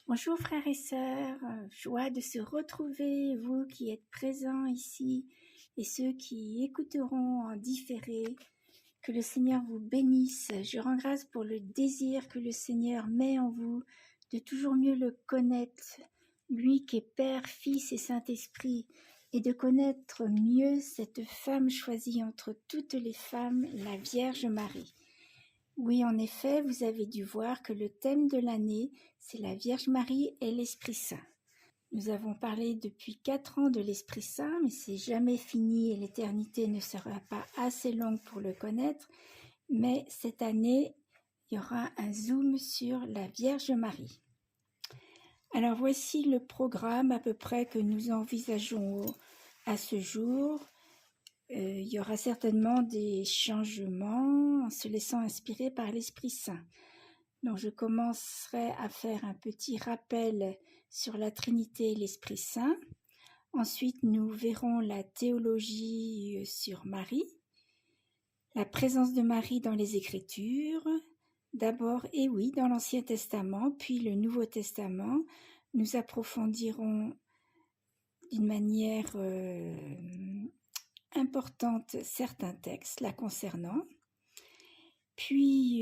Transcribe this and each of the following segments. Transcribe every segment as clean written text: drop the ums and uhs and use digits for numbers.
Bonjour frères et sœurs, joie de se retrouver, vous qui êtes présents ici et ceux qui écouteront en différé. Que le Seigneur vous bénisse. Je rends grâce pour le désir que le Seigneur met en vous de toujours mieux le connaître, lui qui est Père, Fils et Saint-Esprit, et de connaître mieux cette femme choisie entre toutes les femmes, la Vierge Marie. Oui, en effet, vous avez dû voir que le thème de l'année, c'est la Vierge Marie et l'Esprit Saint. Nous avons parlé depuis 4 ans de l'Esprit Saint, mais c'est jamais fini et l'éternité ne sera pas assez longue pour le connaître. Mais cette année, il y aura un zoom sur la Vierge Marie. Alors voici le programme à peu près que nous envisageons à ce jour. Il y aura certainement des changements en se laissant inspirer par l'Esprit Saint. Donc je commencerai à faire un petit rappel sur la Trinité et l'Esprit Saint. Ensuite, nous verrons la théologie sur Marie, la présence de Marie dans les Écritures. D'abord, et oui, dans l'Ancien Testament, puis le Nouveau Testament. Nous approfondirons d'une manière importante certains textes la concernant. Puis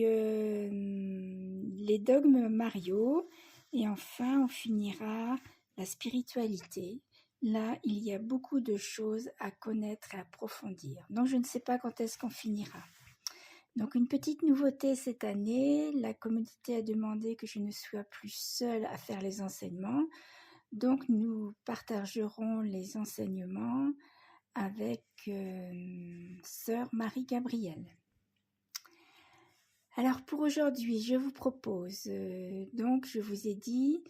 les dogmes mariaux, et enfin on finira la spiritualité. Là, il y a beaucoup de choses à connaître et à approfondir. Donc je ne sais pas quand est-ce qu'on finira. Donc une petite nouveauté cette année, la communauté a demandé que je ne sois plus seule à faire les enseignements. Donc nous partagerons les enseignements avec sœur Marie-Gabrielle. Alors pour aujourd'hui, je vous propose, donc je vous ai dit,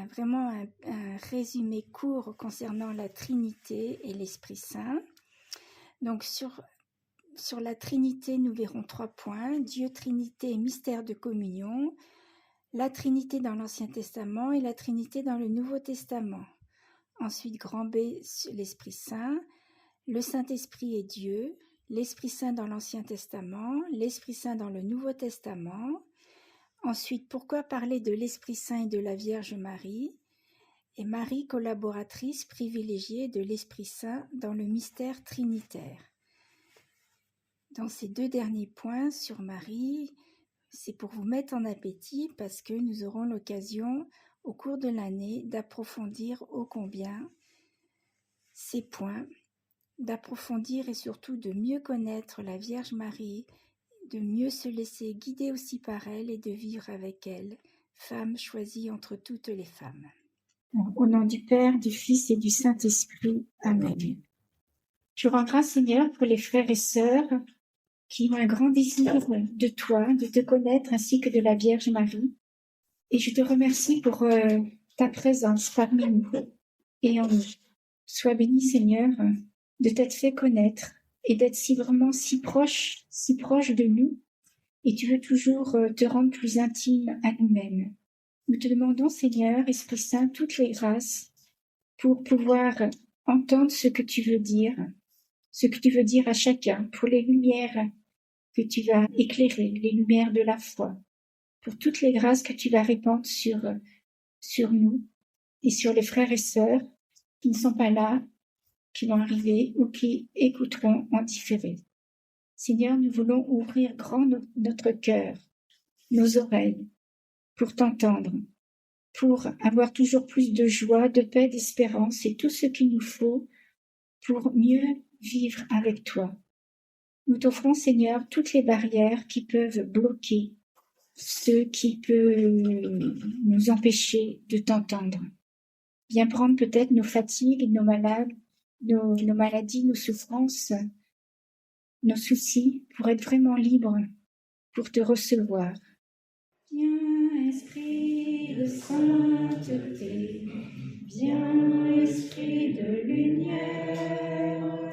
vraiment un résumé court concernant la Trinité et l'Esprit Saint. Donc sur la Trinité, nous verrons 3 points, Dieu, Trinité et mystère de communion, la Trinité dans l'Ancien Testament et la Trinité dans le Nouveau Testament. Ensuite, grand B, l'Esprit Saint, le Saint-Esprit est Dieu, l'Esprit Saint dans l'Ancien Testament, l'Esprit Saint dans le Nouveau Testament. Ensuite, pourquoi parler de l'Esprit Saint et de la Vierge Marie? Et Marie, collaboratrice privilégiée de l'Esprit Saint dans le mystère trinitaire. Dans ces 2 derniers points sur Marie, c'est pour vous mettre en appétit parce que nous aurons l'occasion au cours de l'année d'approfondir ô combien ces points, d'approfondir et surtout de mieux connaître la Vierge Marie, de mieux se laisser guider aussi par elle et de vivre avec elle, femme choisie entre toutes les femmes. Au nom du Père, du Fils et du Saint-Esprit. Amen. Je rends grâce, Seigneur, pour les frères et sœurs qui ont un grand désir de toi, de te connaître, ainsi que de la Vierge Marie. Et je te remercie pour ta présence parmi nous et en nous. Sois béni, Seigneur, de t'être fait connaître et d'être vraiment si proche de nous. Et tu veux toujours te rendre plus intime à nous-mêmes. Nous te demandons, Seigneur, Esprit Saint, toutes les grâces pour pouvoir entendre ce que tu veux dire à chacun, pour les lumières que tu vas éclairer, les lumières de la foi, pour toutes les grâces que tu vas répandre sur nous et sur les frères et sœurs qui ne sont pas là, qui vont arriver ou qui écouteront en différé. Seigneur, nous voulons ouvrir grand notre cœur, nos oreilles, pour t'entendre, pour avoir toujours plus de joie, de paix, d'espérance et tout ce qu'il nous faut pour mieux vivre avec toi. Nous t'offrons, Seigneur, toutes les barrières qui peuvent bloquer, ce qui peut nous empêcher de t'entendre. Viens prendre peut-être nos fatigues, nos maladies, nos souffrances, nos soucis, pour être vraiment libres, pour te recevoir. Viens, Esprit de sainteté, viens, Esprit de lumière,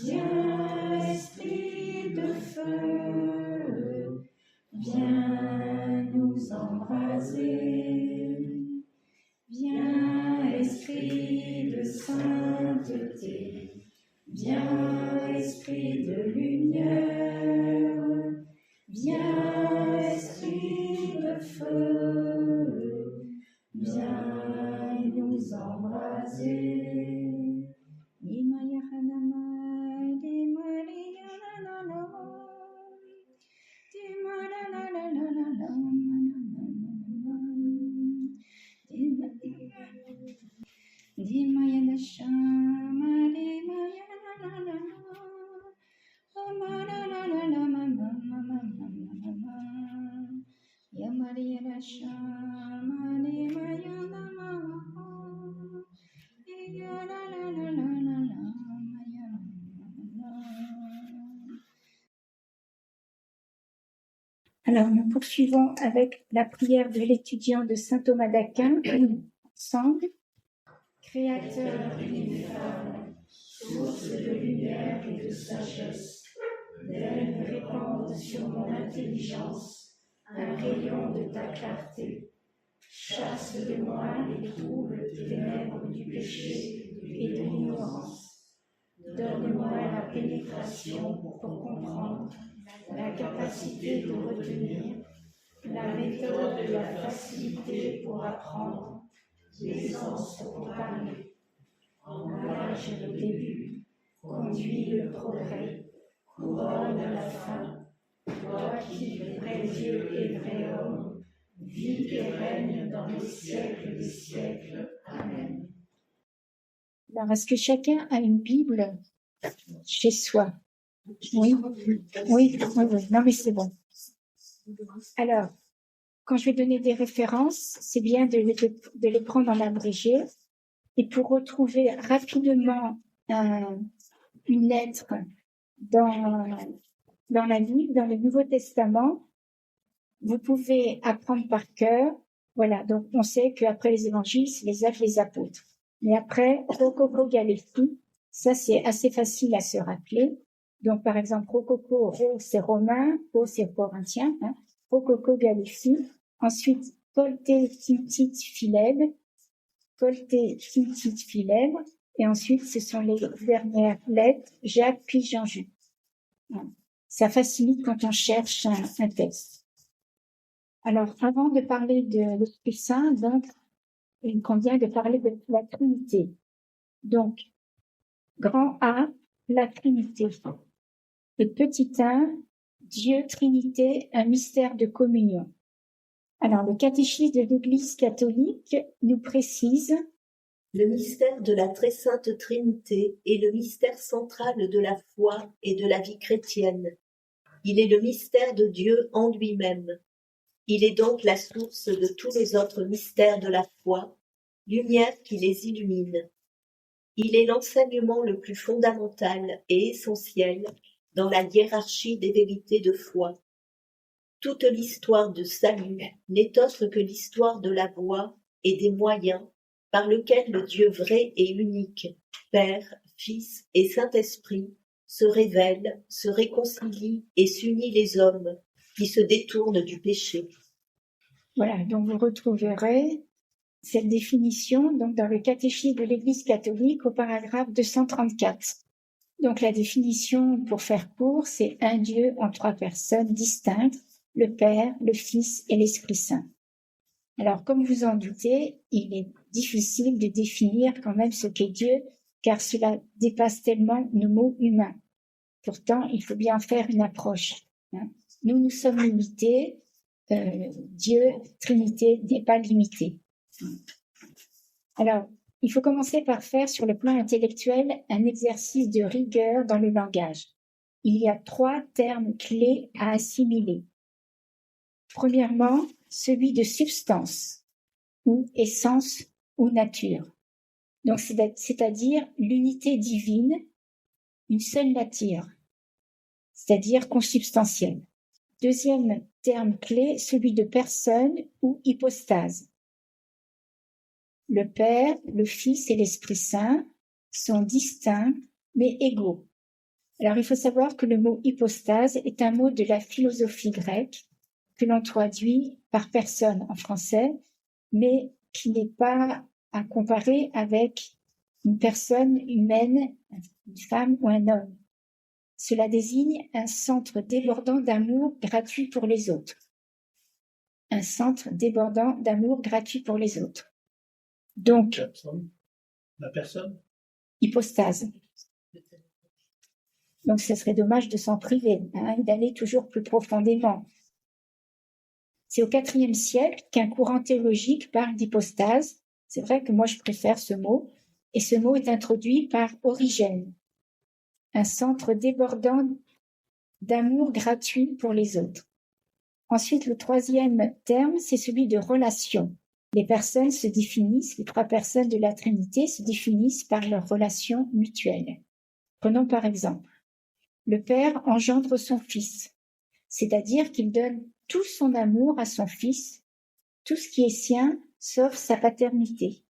viens, Esprit de feu, viens nous embraser. Viens, Esprit de sainteté, viens, Esprit de lumière, viens, Esprit de feu, Alors, nous poursuivons avec la prière de l'étudiant de saint Thomas d'Aquin, ensemble. Créateur ineffable, source de lumière et de sagesse, daignes répandre sur mon intelligence un rayon de ta clarté. Chasse de moi les troubles ténèbres du péché et de l'ignorance. Donne-moi la pénétration pour comprendre, la capacité de retenir, la méthode de la facilité pour apprendre, l'aisance pour parler. Engage le début, conduis le progrès, couronne la fin. Toi qui, vrai Dieu et vrai homme, vis et règne dans les siècles des siècles. Amen. Alors, est-ce que chacun a une Bible chez soi? Oui, oui. Non, mais c'est bon. Alors, quand je vais donner des références, c'est bien de les prendre en abrégé. Et pour retrouver rapidement une lettre dans la Bible, dans le Nouveau Testament, vous pouvez apprendre par cœur. Voilà, donc on sait qu'après les évangiles, c'est les actes des apôtres. Mais après, Rococo Galefi, ça c'est assez facile à se rappeler. Donc par exemple, Rococo, Ro c'est romain, O c'est corinthien, Rococo Galefi. Ensuite, Colte Tintit Philèbe, Colte Tintit Philèbe. Et ensuite, ce sont les dernières lettres, Jacques puis Jean-Jules. Ça facilite quand on cherche un texte. Alors, avant de parler de l'Esprit Saint, donc, il convient de parler de la Trinité. Donc, grand A, la Trinité. Et petit a, Dieu, Trinité, un mystère de communion. Alors, le catéchisme de l'Église catholique nous précise: le mystère de la très sainte Trinité est le mystère central de la foi et de la vie chrétienne. Il est le mystère de Dieu en lui-même. Il est donc la source de tous les autres mystères de la foi, lumière qui les illumine. Il est l'enseignement le plus fondamental et essentiel dans la hiérarchie des vérités de foi. Toute l'histoire de salut n'est autre que l'histoire de la voie et des moyens par lequel le Dieu vrai et unique, Père, Fils et Saint-Esprit, se révèle, se réconcilie et s'unit les hommes qui se détournent du péché. Voilà, donc vous retrouverez cette définition donc dans le catéchisme de l'Église catholique au paragraphe 234. Donc la définition, pour faire court, c'est un Dieu en trois personnes distinctes, le Père, le Fils et l'Esprit Saint. Alors, comme vous en doutez, il est difficile de définir quand même ce qu'est Dieu, car cela dépasse tellement nos mots humains. Pourtant, il faut bien faire une approche. Nous sommes limités. Dieu, Trinité, n'est pas limité. Alors, il faut commencer par faire, sur le plan intellectuel, un exercice de rigueur dans le langage. Il y a 3 termes clés à assimiler. Premièrement, celui de substance, ou essence, ou nature. Donc, c'est-à-dire l'unité divine, une seule nature, c'est-à-dire consubstantielle. Deuxième terme clé, celui de personne ou hypostase. Le Père, le Fils et l'Esprit Saint sont distincts, mais égaux. Alors, il faut savoir que le mot hypostase est un mot de la philosophie grecque que l'on traduit par personne en français, mais qui n'est pas à comparer avec une personne humaine, une femme ou un homme. Cela désigne un centre débordant d'amour gratuit pour les autres. Un centre débordant d'amour gratuit pour les autres. Donc, la personne, hypostase. Donc, ce serait dommage de s'en priver, d'aller toujours plus profondément. C'est au IVe siècle qu'un courant théologique parle d'hypostase. C'est vrai que moi, je préfère ce mot. Et ce mot est introduit par Origène. Un centre débordant d'amour gratuit pour les autres. Ensuite, le troisième terme, c'est celui de relation. Les personnes se définissent, les trois personnes de la Trinité se définissent par leur relation mutuelle. Prenons par exemple, le Père engendre son Fils, c'est-à-dire qu'il donne tout son amour à son Fils, tout ce qui est sien, sauf sa paternité.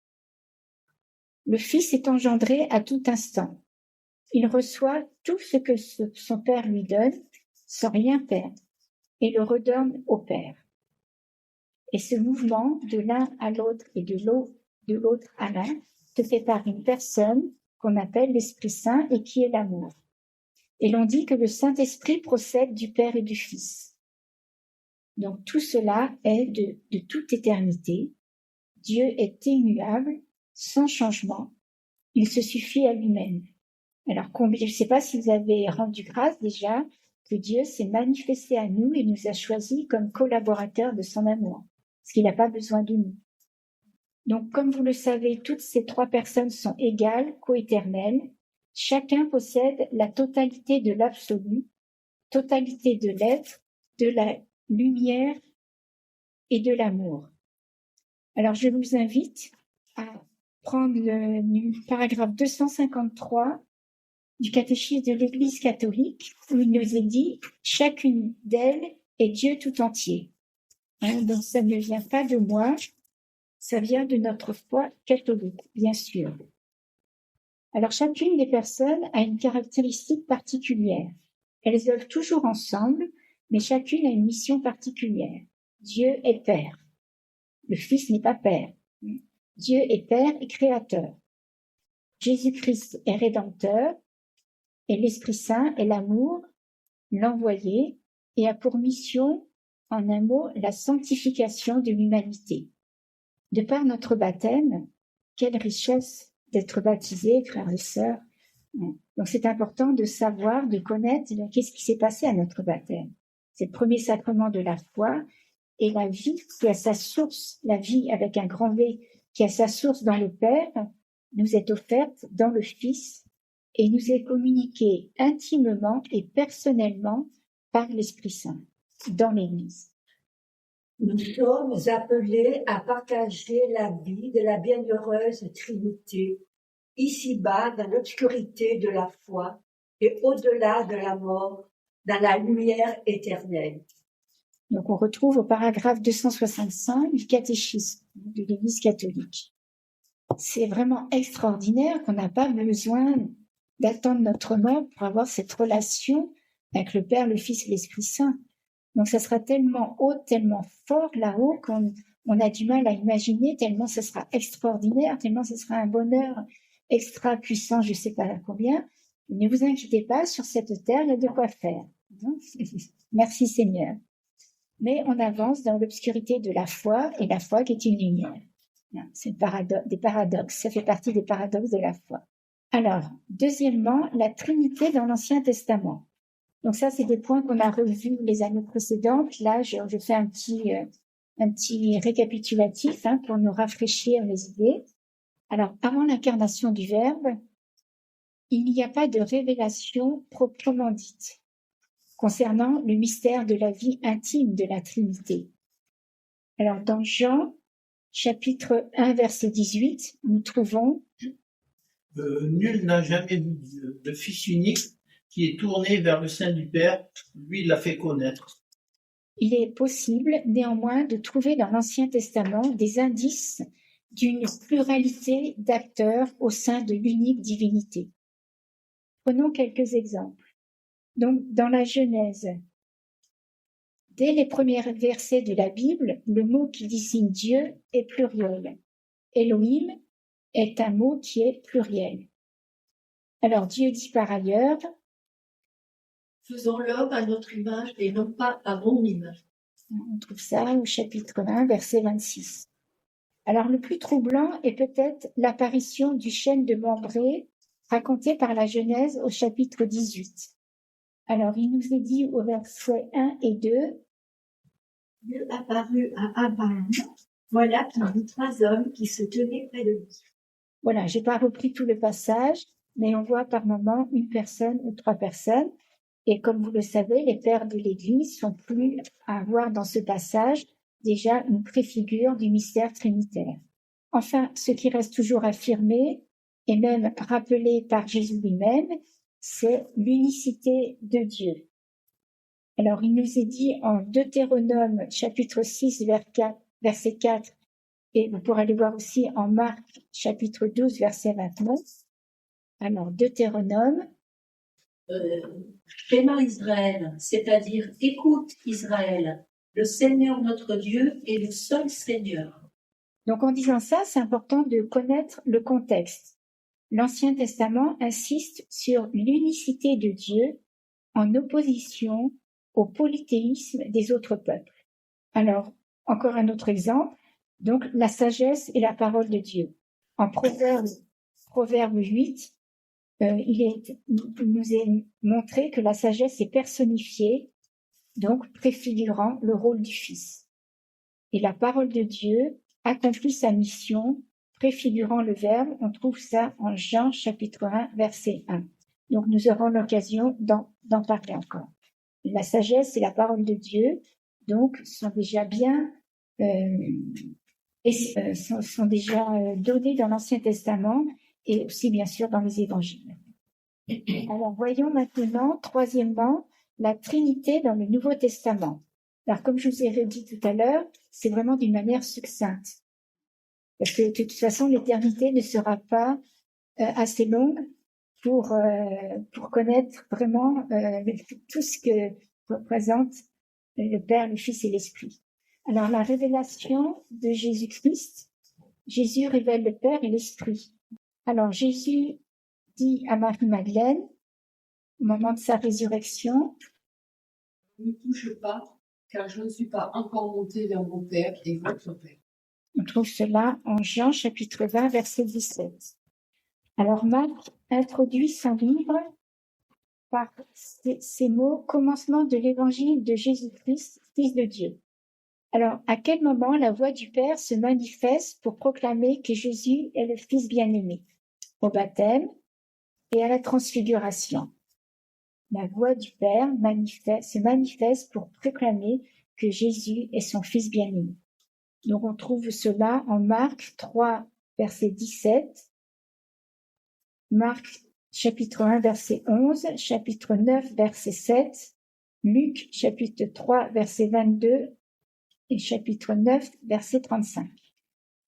Le Fils est engendré à tout instant. Il reçoit tout ce que son Père lui donne, sans rien perdre, et le redonne au Père. Et ce mouvement de l'un à l'autre et de l'autre à l'un se fait par une personne qu'on appelle l'Esprit Saint et qui est l'amour. Et l'on dit que le Saint-Esprit procède du Père et du Fils. Donc tout cela est de toute éternité. Dieu est immuable, sans changement. Il se suffit à lui-même. Alors, je ne sais pas si vous avez rendu grâce déjà que Dieu s'est manifesté à nous et nous a choisis comme collaborateurs de son amour, parce qu'il n'a pas besoin de nous. Donc, comme vous le savez, toutes ces trois personnes sont égales, coéternelles. Chacun possède la totalité de l'absolu, totalité de l'être, de la lumière et de l'amour. Alors, je vous invite à prendre le paragraphe 253 du catéchisme de l'Église catholique, où il nous est dit « Chacune d'elles est Dieu tout entier ». Donc ça ne vient pas de moi, ça vient de notre foi catholique, bien sûr. Alors chacune des personnes a une caractéristique particulière. Elles œuvrent toujours ensemble, mais chacune a une mission particulière. Dieu est Père. Le Fils n'est pas Père. Dieu est Père et Créateur. Jésus-Christ est Rédempteur. Et l'Esprit Saint est l'amour, l'envoyé, et a pour mission, en un mot, la sanctification de l'humanité. De par notre baptême, quelle richesse d'être baptisés, frères et sœurs. Donc c'est important de savoir, de connaître qu'est-ce qui s'est passé à notre baptême. C'est le premier sacrement de la foi, et la vie qui a sa source, la vie avec un grand V, qui a sa source dans le Père, nous est offerte dans le Fils, et nous est communiqué intimement et personnellement par l'Esprit Saint dans l'Église. Nous sommes appelés à partager la vie de la bienheureuse Trinité, ici-bas dans l'obscurité de la foi et au-delà de la mort, dans la lumière éternelle. Donc on retrouve au paragraphe 265 du catéchisme de l'Église catholique. C'est vraiment extraordinaire qu'on n'a pas besoin d'attendre notre mort pour avoir cette relation avec le Père, le Fils et l'Esprit Saint. Donc ça sera tellement haut, tellement fort là-haut qu'on a du mal à imaginer, tellement ce sera extraordinaire, tellement ce sera un bonheur extra puissant, je ne sais pas combien. Ne vous inquiétez pas, sur cette terre, il y a de quoi faire. Merci Seigneur. Mais on avance dans l'obscurité de la foi, et la foi qui est une lumière. C'est des paradoxes, ça fait partie des paradoxes de la foi. Alors, deuxièmement, la Trinité dans l'Ancien Testament. Donc ça, c'est des points qu'on a revus les années précédentes. Là, je fais un petit récapitulatif pour nous rafraîchir les idées. Alors, avant l'incarnation du Verbe, il n'y a pas de révélation proprement dite concernant le mystère de la vie intime de la Trinité. Alors, dans Jean, chapitre 1, verset 18, nous trouvons nul n'a jamais vu Dieu. Le Fils unique qui est tourné vers le sein du Père, lui l'a fait connaître. Il est possible néanmoins de trouver dans l'Ancien Testament des indices d'une pluralité d'acteurs au sein de l'unique divinité. Prenons quelques exemples. Donc, dans la Genèse, dès les premiers versets de la Bible, le mot qui désigne Dieu est pluriel. Elohim est un mot qui est pluriel. Alors, Dieu dit par ailleurs, « Faisons l'homme à notre image et non pas à mon image. » On trouve ça au chapitre 1, verset 26. Alors, le plus troublant est peut-être l'apparition du chêne de Mambré raconté par la Genèse au chapitre 18. Alors, il nous est dit au verset 1 et 2, « Dieu apparut à Abraham, voilà qu'il vit 3 hommes qui se tenaient près de lui. » Voilà, j'ai pas repris tout le passage, mais on voit par moment une personne ou 3 personnes. Et comme vous le savez, les pères de l'Église sont plus à avoir dans ce passage déjà une préfigure du mystère trinitaire. Enfin, ce qui reste toujours affirmé, et même rappelé par Jésus lui-même, c'est l'unicité de Dieu. Alors, il nous est dit en Deutéronome chapitre 6, verset 4, et vous pourrez le voir aussi en Marc chapitre 12, verset 29. Alors, Deutéronome. Shema Israël, c'est-à-dire écoute Israël, le Seigneur notre Dieu est le seul Seigneur. Donc en disant ça, c'est important de connaître le contexte. L'Ancien Testament insiste sur l'unicité de Dieu en opposition au polythéisme des autres peuples. Alors, encore un autre exemple, donc la sagesse et la parole de Dieu. En Proverbe 8, il nous est montré que la sagesse est personnifiée, donc préfigurant le rôle du Fils. Et la parole de Dieu accomplit sa mission, préfigurant le Verbe. On trouve ça en Jean chapitre 1, verset 1. Donc nous aurons l'occasion d'en parler encore. La sagesse et la parole de Dieu, donc, sont déjà bien sont déjà données dans l'Ancien Testament et aussi bien sûr dans les Évangiles. Alors voyons maintenant, troisièmement, la Trinité dans le Nouveau Testament. Alors comme je vous ai dit tout à l'heure, c'est vraiment d'une manière succincte. Parce que de toute façon, l'éternité ne sera pas assez longue pour connaître vraiment tout ce que représente le Père, le Fils et l'Esprit. Alors la révélation de Jésus-Christ, Jésus révèle le Père et l'Esprit. Alors Jésus dit à Marie-Madeleine, au moment de sa résurrection, « Ne me touche pas, car je ne suis pas encore monté vers mon Père et votre Père. » On trouve cela en Jean chapitre 20, verset 17. Alors Marc introduit son livre par ces mots, commencement de l'évangile de Jésus-Christ, Fils de Dieu. Alors, à quel moment la voix du Père se manifeste pour proclamer que Jésus est le Fils bien-aimé? Au baptême et à la transfiguration. La voix du Père se manifeste pour proclamer que Jésus est son Fils bien-aimé. Donc, on trouve cela en Marc 3, verset 17, Marc chapitre 1, verset 11, chapitre 9, verset 7, Luc chapitre 3, verset 22 et chapitre 9, verset 35.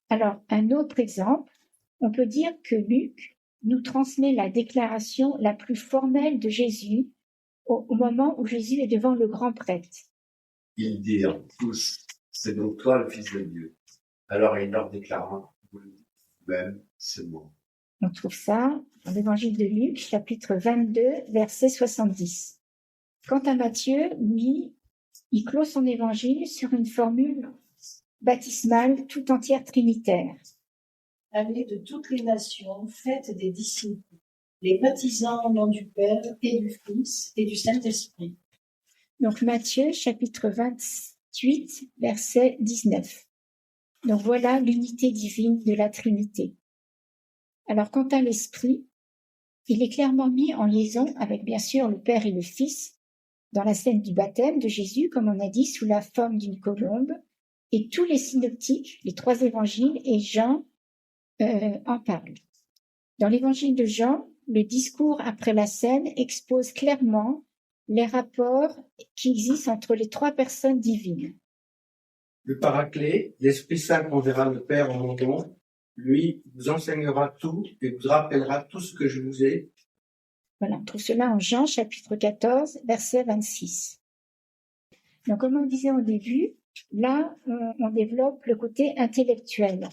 Alors, un autre exemple, on peut dire que Luc nous transmet la déclaration la plus formelle de Jésus au moment où Jésus est devant le grand prêtre. Ils dirent tous, c'est donc toi le Fils de Dieu. Alors il leur déclara, vous le dites même, c'est moi. On trouve ça dans l'évangile de Luc, chapitre 22, verset 70. Quant à Matthieu, lui, il clôt son évangile sur une formule baptismale tout entière trinitaire. Allez de toutes les nations, faites des disciples, les baptisant au nom du Père et du Fils et du Saint-Esprit. Donc Matthieu, chapitre 28, verset 19. Donc voilà l'unité divine de la Trinité. Alors quant à l'Esprit, il est clairement mis en liaison avec bien sûr le Père et le Fils dans la scène du baptême de Jésus, comme on a dit, sous la forme d'une colombe, et tous les synoptiques, les trois évangiles et Jean en parlent. Dans l'évangile de Jean, le discours après la scène expose clairement les rapports qui existent entre les trois personnes divines. Le Paraclet, l'Esprit Saint qu'enverra le Père en mon nom, lui vous enseignera tout et vous rappellera tout ce que je vous ai. Voilà, on trouve cela en Jean chapitre 14, verset 26. Donc, comme on disait au début, là, on développe le côté intellectuel.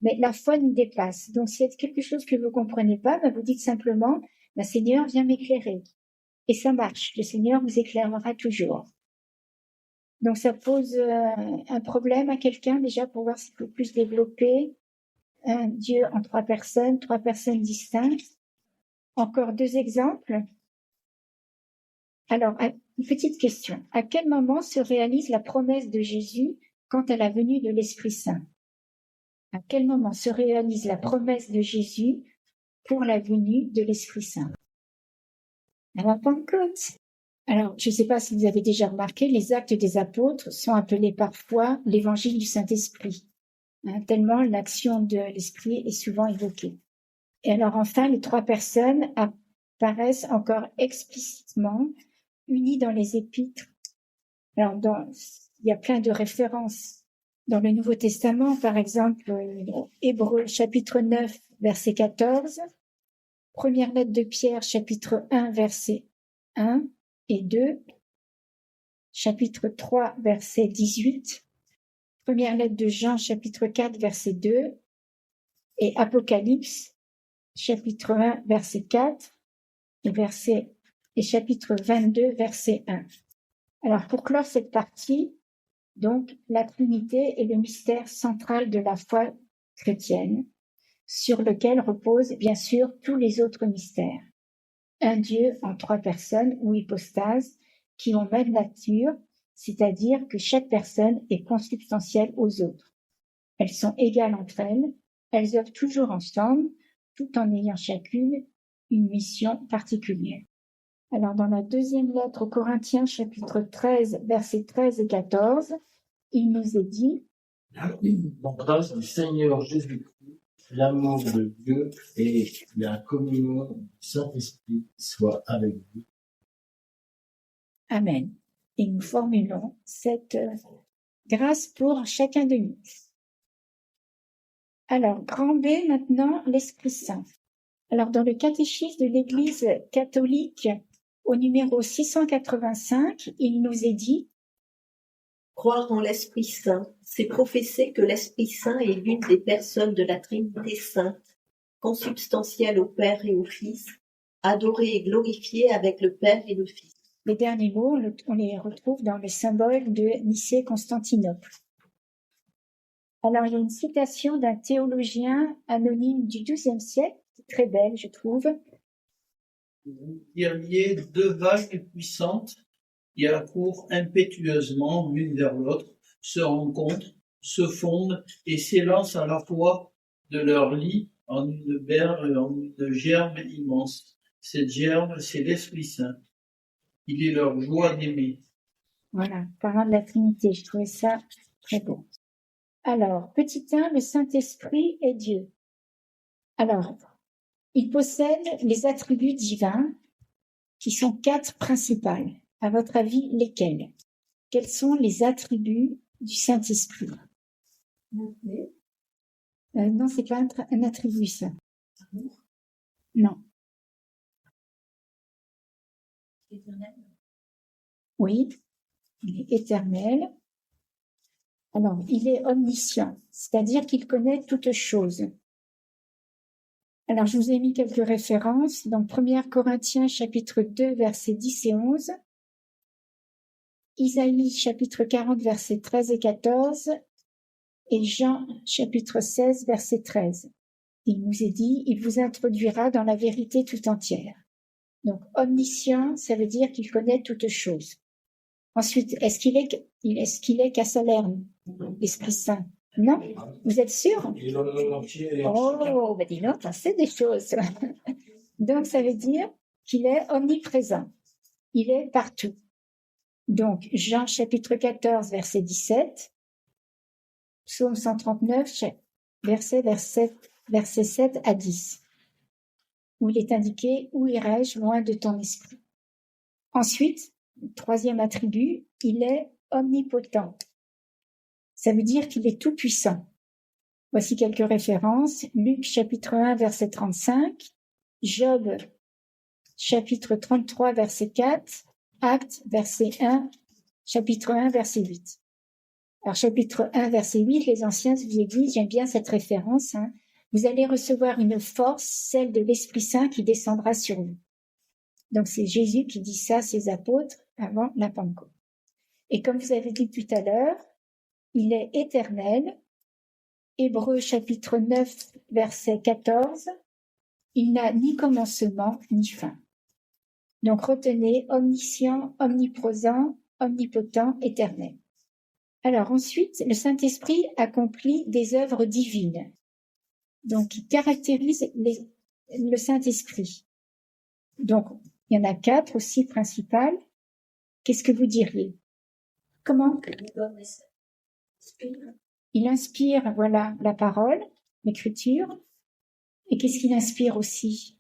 Mais la foi nous dépasse. Donc, s'il y a quelque chose que vous ne comprenez pas, vous dites simplement, Seigneur, viens m'éclairer. Et ça marche. Le Seigneur vous éclairera toujours. Donc, ça pose un problème à quelqu'un déjà pour voir s'il faut plus développer un Dieu en trois personnes distinctes. Encore deux exemples. Alors, une petite question. À quel moment se réalise la promesse de Jésus quant à la venue de l'Esprit Saint? À quel moment se réalise la promesse de Jésus pour la venue de l'Esprit Saint? À la Pentecôte. Alors, je ne sais pas si vous avez déjà remarqué, les actes des apôtres sont appelés parfois l'évangile du Saint-Esprit, tellement l'action de l'Esprit est souvent évoquée. Et alors enfin, les trois personnes apparaissent encore explicitement unies dans les épîtres. Alors, il y a plein de références dans le Nouveau Testament, par exemple, Hébreux chapitre 9, verset 14, première lettre de Pierre, chapitre 1, verset 1 et 2, chapitre 3, verset 18, première lettre de Jean, chapitre 4, verset 2, et Apocalypse, chapitre 1, verset 4, et chapitre 22, verset 1. Alors, pour clore cette partie, donc, la Trinité est le mystère central de la foi chrétienne, sur lequel reposent bien sûr tous les autres mystères. Un Dieu en trois personnes ou hypostases qui ont même nature, c'est-à-dire que chaque personne est consubstantielle aux autres. Elles sont égales entre elles œuvrent toujours ensemble, tout en ayant chacune une mission particulière. Alors, dans la deuxième lettre aux Corinthiens, chapitre 13, versets 13 et 14, il nous est dit La grâce du Seigneur Jésus-Christ, l'amour de Dieu et la communion du Saint-Esprit soient avec vous. Amen. Et nous formulons cette grâce pour chacun de nous. Alors, grand B maintenant, l'Esprit Saint. Alors, dans le catéchisme de l'Église catholique, au numéro 685, il nous est dit Croire en l'Esprit Saint, c'est professer que l'Esprit Saint est l'une des personnes de la Trinité Sainte, consubstantielle au Père et au Fils, adorée et glorifiée avec le Père et le Fils. Les derniers mots, on les retrouve dans le symbole de Nicée-Constantinople. Alors, il y a une citation d'un théologien anonyme du XIIe siècle, très belle, je trouve. Vous diriez deux vagues puissantes qui accourent impétueusement l'une vers l'autre, se rencontrent, se fondent et s'élancent à la fois de leur lit en une gerbe immense. Cette gerbe, c'est l'Esprit Saint. Il est leur joie d'aimer. Voilà, parlant de la Trinité, je trouvais ça très beau. Alors, petit 1, le Saint-Esprit est Dieu. Alors, il possède les attributs divins qui sont 4 principales. À votre avis, lesquels? Quels sont les attributs du Saint-Esprit? Non, c'est pas un attribut, ça. Non. Oui, il est éternel. Alors, il est omniscient, c'est-à-dire qu'il connaît toutes choses. Alors, je vous ai mis quelques références dans 1 Corinthiens chapitre 2, versets 10 et 11, Isaïe chapitre 40, versets 13 et 14, et Jean chapitre 16, verset 13. Il nous est dit, il vous introduira dans la vérité tout entière. Donc, omniscient, ça veut dire qu'il connaît toutes choses. Ensuite, est-ce qu'il est qu'à Salerne, l'Esprit Saint? Non? Vous êtes sûr? Oh, ben dis donc, t'en sais des choses. Donc, ça veut dire qu'il est omniprésent. Il est partout. Donc, Jean chapitre 14, verset 17, Psaume 139, verset 7 à 10, où il est indiqué « Où irai-je loin de ton esprit ?» Ensuite, troisième attribut, il est omnipotent. Ça veut dire qu'il est tout puissant. Voici quelques références. Luc chapitre 1, verset 35, Job chapitre 33, verset 4, Actes, verset 1, chapitre 1, verset 8. Alors, chapitre 1, verset 8, les anciens, je vous ai dit, j'aime bien cette référence, vous allez recevoir une force, celle de l'Esprit Saint qui descendra sur vous. Donc, c'est Jésus qui dit ça à ses apôtres avant la Pentecôte. Et comme vous avez dit tout à l'heure, il est éternel. Hébreux chapitre 9, verset 14, il n'a ni commencement ni fin. Donc, retenez omniscient, omniprésent, omnipotent, éternel. Alors ensuite, le Saint-Esprit accomplit des œuvres divines. Donc, il caractérise le Saint-Esprit. Donc, il y en a 4 aussi principales. qu'est-ce que vous diriez? Comment? Il inspire, voilà, la parole, l'écriture. Et qu'est-ce qu'il inspire aussi?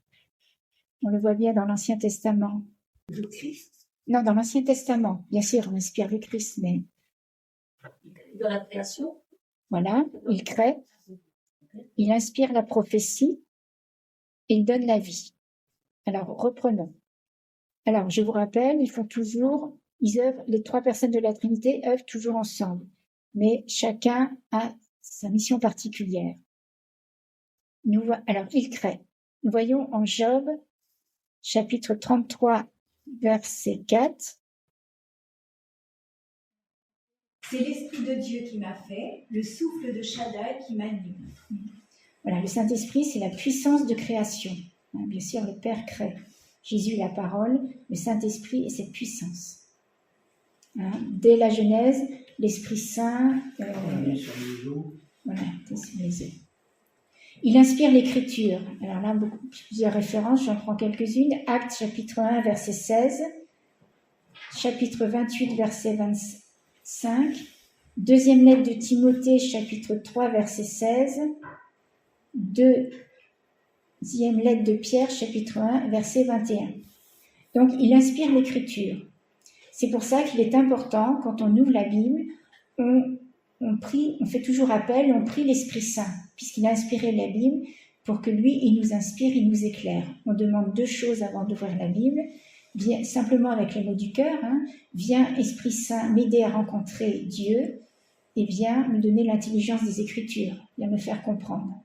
On le voit bien dans l'Ancien Testament. Le Christ, Non, dans l'Ancien Testament, bien sûr, on inspire le Christ, mais dans la création, voilà, il crée, il inspire la prophétie, et il donne la vie. Alors, reprenons. Alors, je vous rappelle, les trois personnes de la Trinité œuvrent toujours ensemble, mais chacun a sa mission particulière. Alors, il crée. Nous voyons en Job, chapitre 33, verset 4. C'est l'Esprit de Dieu qui m'a fait, le souffle de Shaddai qui m'anime. Voilà, le Saint-Esprit, c'est la puissance de création. Bien sûr, le Père crée. Jésus, la parole, le Saint-Esprit et cette puissance. Dès la Genèse, l'Esprit Saint... Sur les eaux. Voilà, sur les eaux. Il inspire l'écriture. Alors là, plusieurs références, j'en prends quelques-unes. Actes, chapitre 1, verset 16. Chapitre 28, verset 25. Deuxième lettre de Timothée, chapitre 3, verset 16. Deuxième lettre de Pierre, chapitre 1, verset 21. Donc, il inspire l'écriture. C'est pour ça qu'il est important, quand on ouvre la Bible, on fait toujours appel, on prie l'Esprit Saint, puisqu'il a inspiré la Bible, pour que lui, il nous inspire, il nous éclaire. On demande deux choses avant d'ouvrir la Bible. Simplement avec les mots du cœur, viens Esprit Saint m'aider à rencontrer Dieu, et viens me donner l'intelligence des Écritures, viens me faire comprendre.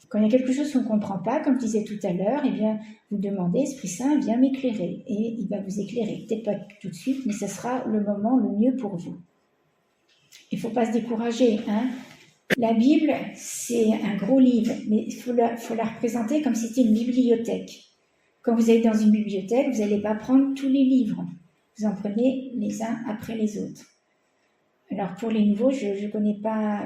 Quand il y a quelque chose qu'on ne comprend pas, comme je disais tout à l'heure, eh bien, vous demandez, Esprit Saint, viens m'éclairer. Et il va vous éclairer. Peut-être pas tout de suite, mais ce sera le moment le mieux pour vous. Il ne faut pas se décourager. La Bible, c'est un gros livre, mais il faut la représenter comme si c'était une bibliothèque. Quand vous allez dans une bibliothèque, vous n'allez pas prendre tous les livres. Vous en prenez les uns après les autres. Alors, pour les nouveaux, je ne connais pas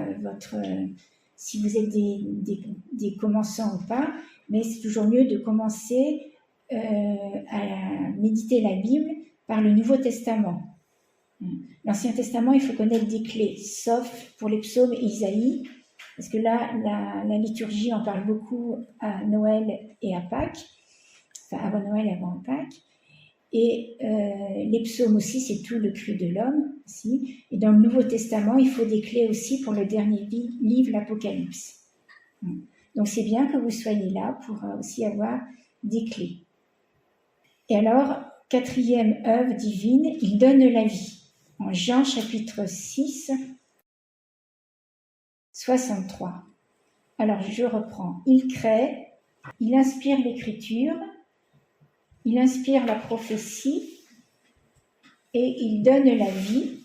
si vous êtes des commençants ou pas, mais c'est toujours mieux de commencer à méditer la Bible par le Nouveau Testament. L'Ancien Testament, il faut connaître des clés, sauf pour les psaumes et Isaïe, parce que là, la liturgie en parle beaucoup à Noël et à Pâques, enfin avant Noël et avant Pâques. Et les psaumes aussi, c'est tout le cri de l'homme aussi. Et dans le Nouveau Testament, il faut des clés aussi pour le dernier livre, l'Apocalypse. Donc c'est bien que vous soyez là pour aussi avoir des clés. Et alors, quatrième œuvre divine, il donne la vie. En Jean chapitre 6, 63. Alors je reprends. Il crée, il inspire l'écriture, il inspire la prophétie et il donne la vie.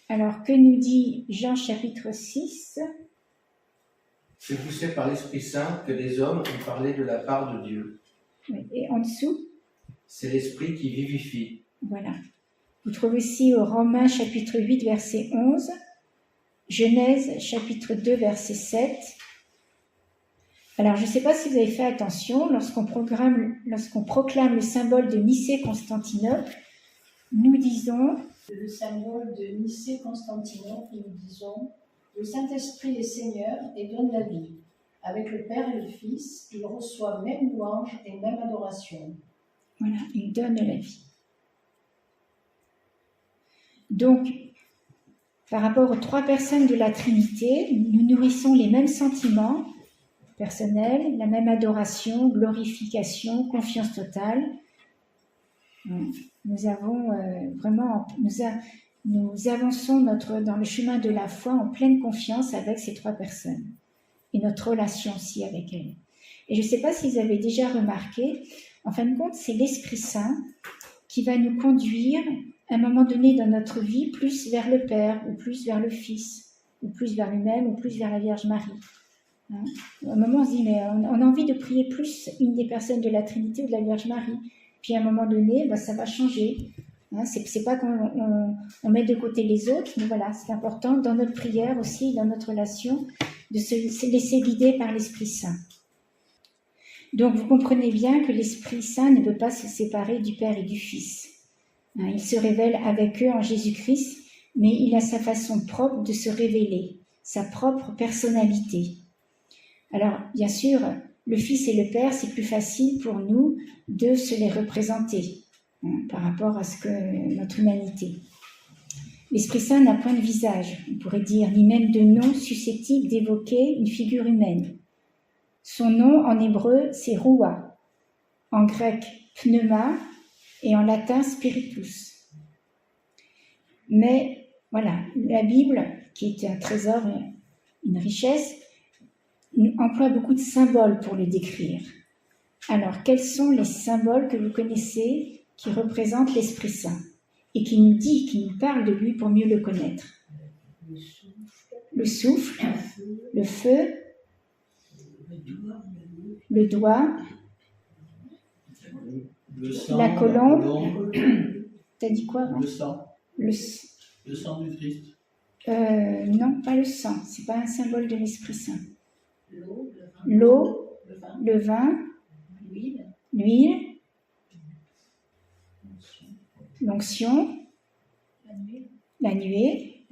Alors, que nous dit Jean chapitre 6 ? C'est poussé par l'Esprit Saint que des hommes ont parlé de la part de Dieu. Et en dessous ? C'est l'Esprit qui vivifie. Voilà. Vous trouvez aussi au Romains chapitre 8, verset 11, Genèse chapitre 2, verset 7. Alors, je ne sais pas si vous avez fait attention, lorsqu'on proclame le symbole de Nicée-Constantinople, nous disons... Le symbole de Nicée-Constantinople, nous disons, le Saint-Esprit est Seigneur et donne la vie. Avec le Père et le Fils, il reçoit même louange et même adoration. Voilà, il donne la vie. Donc, par rapport aux trois personnes de la Trinité, nous nourrissons les mêmes sentiments personnels, la même adoration, glorification, confiance totale. Nous avons nous avançons dans le chemin de la foi en pleine confiance avec ces trois personnes et notre relation aussi avec elles. Et je ne sais pas si vous avez déjà remarqué, en fin de compte, c'est l'Esprit Saint qui va nous conduire à un moment donné dans notre vie plus vers le Père, ou plus vers le Fils, ou plus vers lui-même, ou plus vers la Vierge Marie. À un moment, on se dit, mais on a envie de prier plus une des personnes de la Trinité ou de la Vierge Marie. Puis à un moment donné, ça va changer. C'est pas qu'on met de côté les autres, mais voilà, c'est important dans notre prière aussi, dans notre relation, de se laisser guider par l'Esprit Saint. Donc vous comprenez bien que l'Esprit Saint ne peut pas se séparer du Père et du Fils. Il se révèle avec eux en Jésus-Christ, mais il a sa façon propre de se révéler, sa propre personnalité. Alors, bien sûr, le Fils et le Père, c'est plus facile pour nous de se les représenter par rapport à ce que notre humanité. L'Esprit Saint n'a point de visage, on pourrait dire, ni même de nom susceptible d'évoquer une figure humaine. Son nom en hébreu, c'est Roua, en grec pneuma et en latin spiritus. Mais voilà, la Bible, qui est un trésor, une richesse, emploie beaucoup de symboles pour le décrire. Alors, quels sont les symboles que vous connaissez qui représentent l'Esprit Saint et qui nous parle de lui pour mieux le connaître? Le souffle, le feu, le doigt, le sang, la colombe. T'as dit quoi? Le sang. Le sang du Christ. Non, pas le sang. C'est pas un symbole de l'Esprit Saint. L'eau, le vin, l'huile, l'onction, la nuée.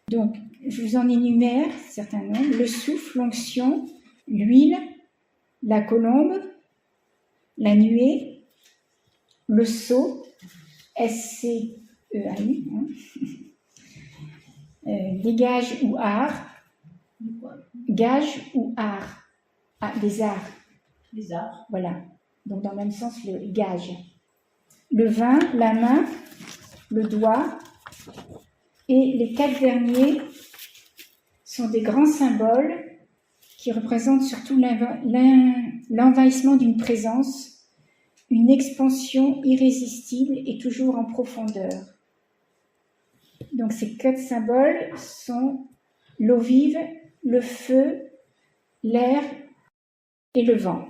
Donc, je vous en énumère certains noms. Le souffle, l'onction, l'huile, la colombe, la nuée, le sceau, S-C-E-A-U, les gages ou arts, gages ou arts, des arts. Les arts. Voilà, donc dans le même sens, le gage. Le vin, la main, le doigt, et les 4 derniers sont des grands symboles qui représentent surtout l'envahissement d'une présence, une expansion irrésistible et toujours en profondeur. Donc ces 4 symboles sont l'eau vive, le feu, l'air et le vent.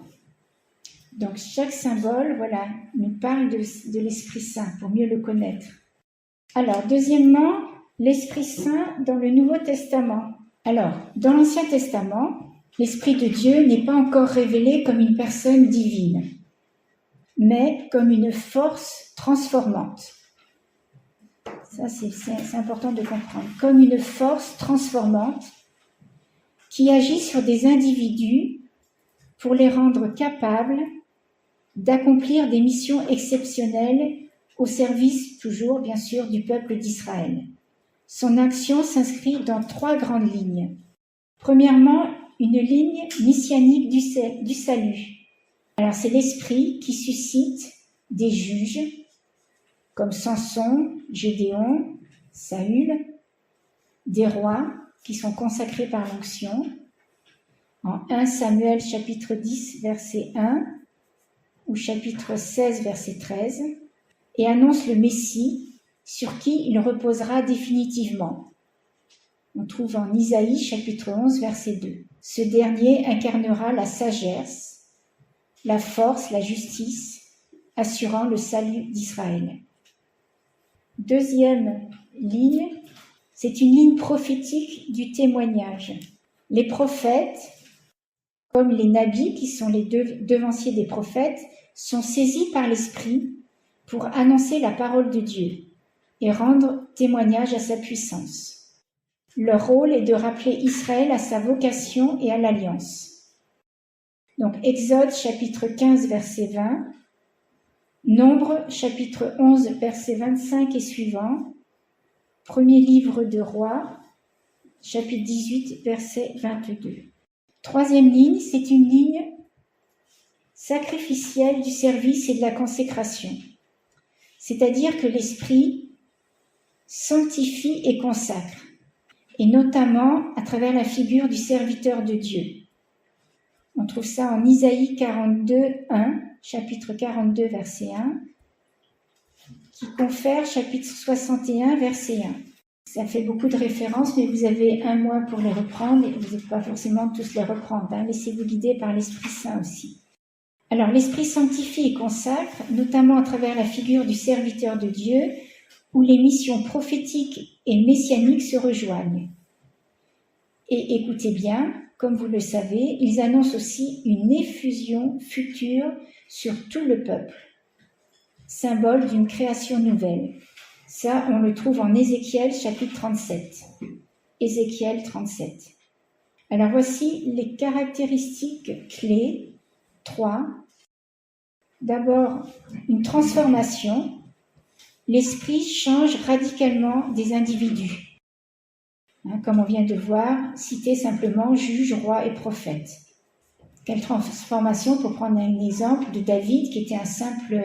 Donc chaque symbole, voilà, nous parle de l'Esprit Saint pour mieux le connaître. Alors, deuxièmement, l'Esprit Saint dans le Nouveau Testament. Alors, dans l'Ancien Testament, l'Esprit de Dieu n'est pas encore révélé comme une personne divine, mais comme une force transformante. Ça, c'est important de comprendre. Comme une force transformante qui agit sur des individus pour les rendre capables d'accomplir des missions exceptionnelles au service, toujours bien sûr, du peuple d'Israël. Son action s'inscrit dans 3 grandes lignes. Premièrement, une ligne messianique du salut. Alors c'est l'Esprit qui suscite des juges comme Samson, Gédéon, Saül, des rois qui sont consacrés par l'onction. En 1 Samuel chapitre 10 verset 1 ou chapitre 16 verset 13, et annonce le Messie sur qui il reposera définitivement. On trouve en Isaïe chapitre 11 verset 2. Ce dernier incarnera la sagesse, la force, la justice, assurant le salut d'Israël. Deuxième ligne, c'est une ligne prophétique du témoignage. Les prophètes, comme les nabis, qui sont les devanciers des prophètes, sont saisis par l'Esprit pour annoncer la parole de Dieu et rendre témoignage à sa puissance. Leur rôle est de rappeler Israël à sa vocation et à l'alliance. Donc Exode chapitre 15 verset 20, Nombre chapitre 11 verset 25 et suivant, Premier livre de Rois chapitre 18 verset 22. Troisième ligne, c'est une ligne sacrificielle du service et de la consécration. C'est-à-dire que l'Esprit sanctifie et consacre, et notamment à travers la figure du serviteur de Dieu. On trouve ça en Isaïe 42, 1, chapitre 42, verset 1, qui confère chapitre 61, verset 1. Ça fait beaucoup de références, mais vous avez un mois pour les reprendre, et vous n'êtes pas forcément tous les reprendre. Laissez-vous guider par l'Esprit Saint aussi. Alors, l'Esprit sanctifie et consacre, notamment à travers la figure du serviteur de Dieu, où les missions prophétiques et messianiques se rejoignent. Et écoutez bien, comme vous le savez, ils annoncent aussi une effusion future sur tout le peuple. symbole d'une création nouvelle. Ça, on le trouve en Ézéchiel chapitre 37. Ézéchiel 37. Alors voici les caractéristiques clés. 3. D'abord, une transformation. L'esprit change radicalement des individus. Comme on vient de voir, citer simplement juge, roi et prophète. Quelle transformation, pour prendre un exemple de David, qui était un simple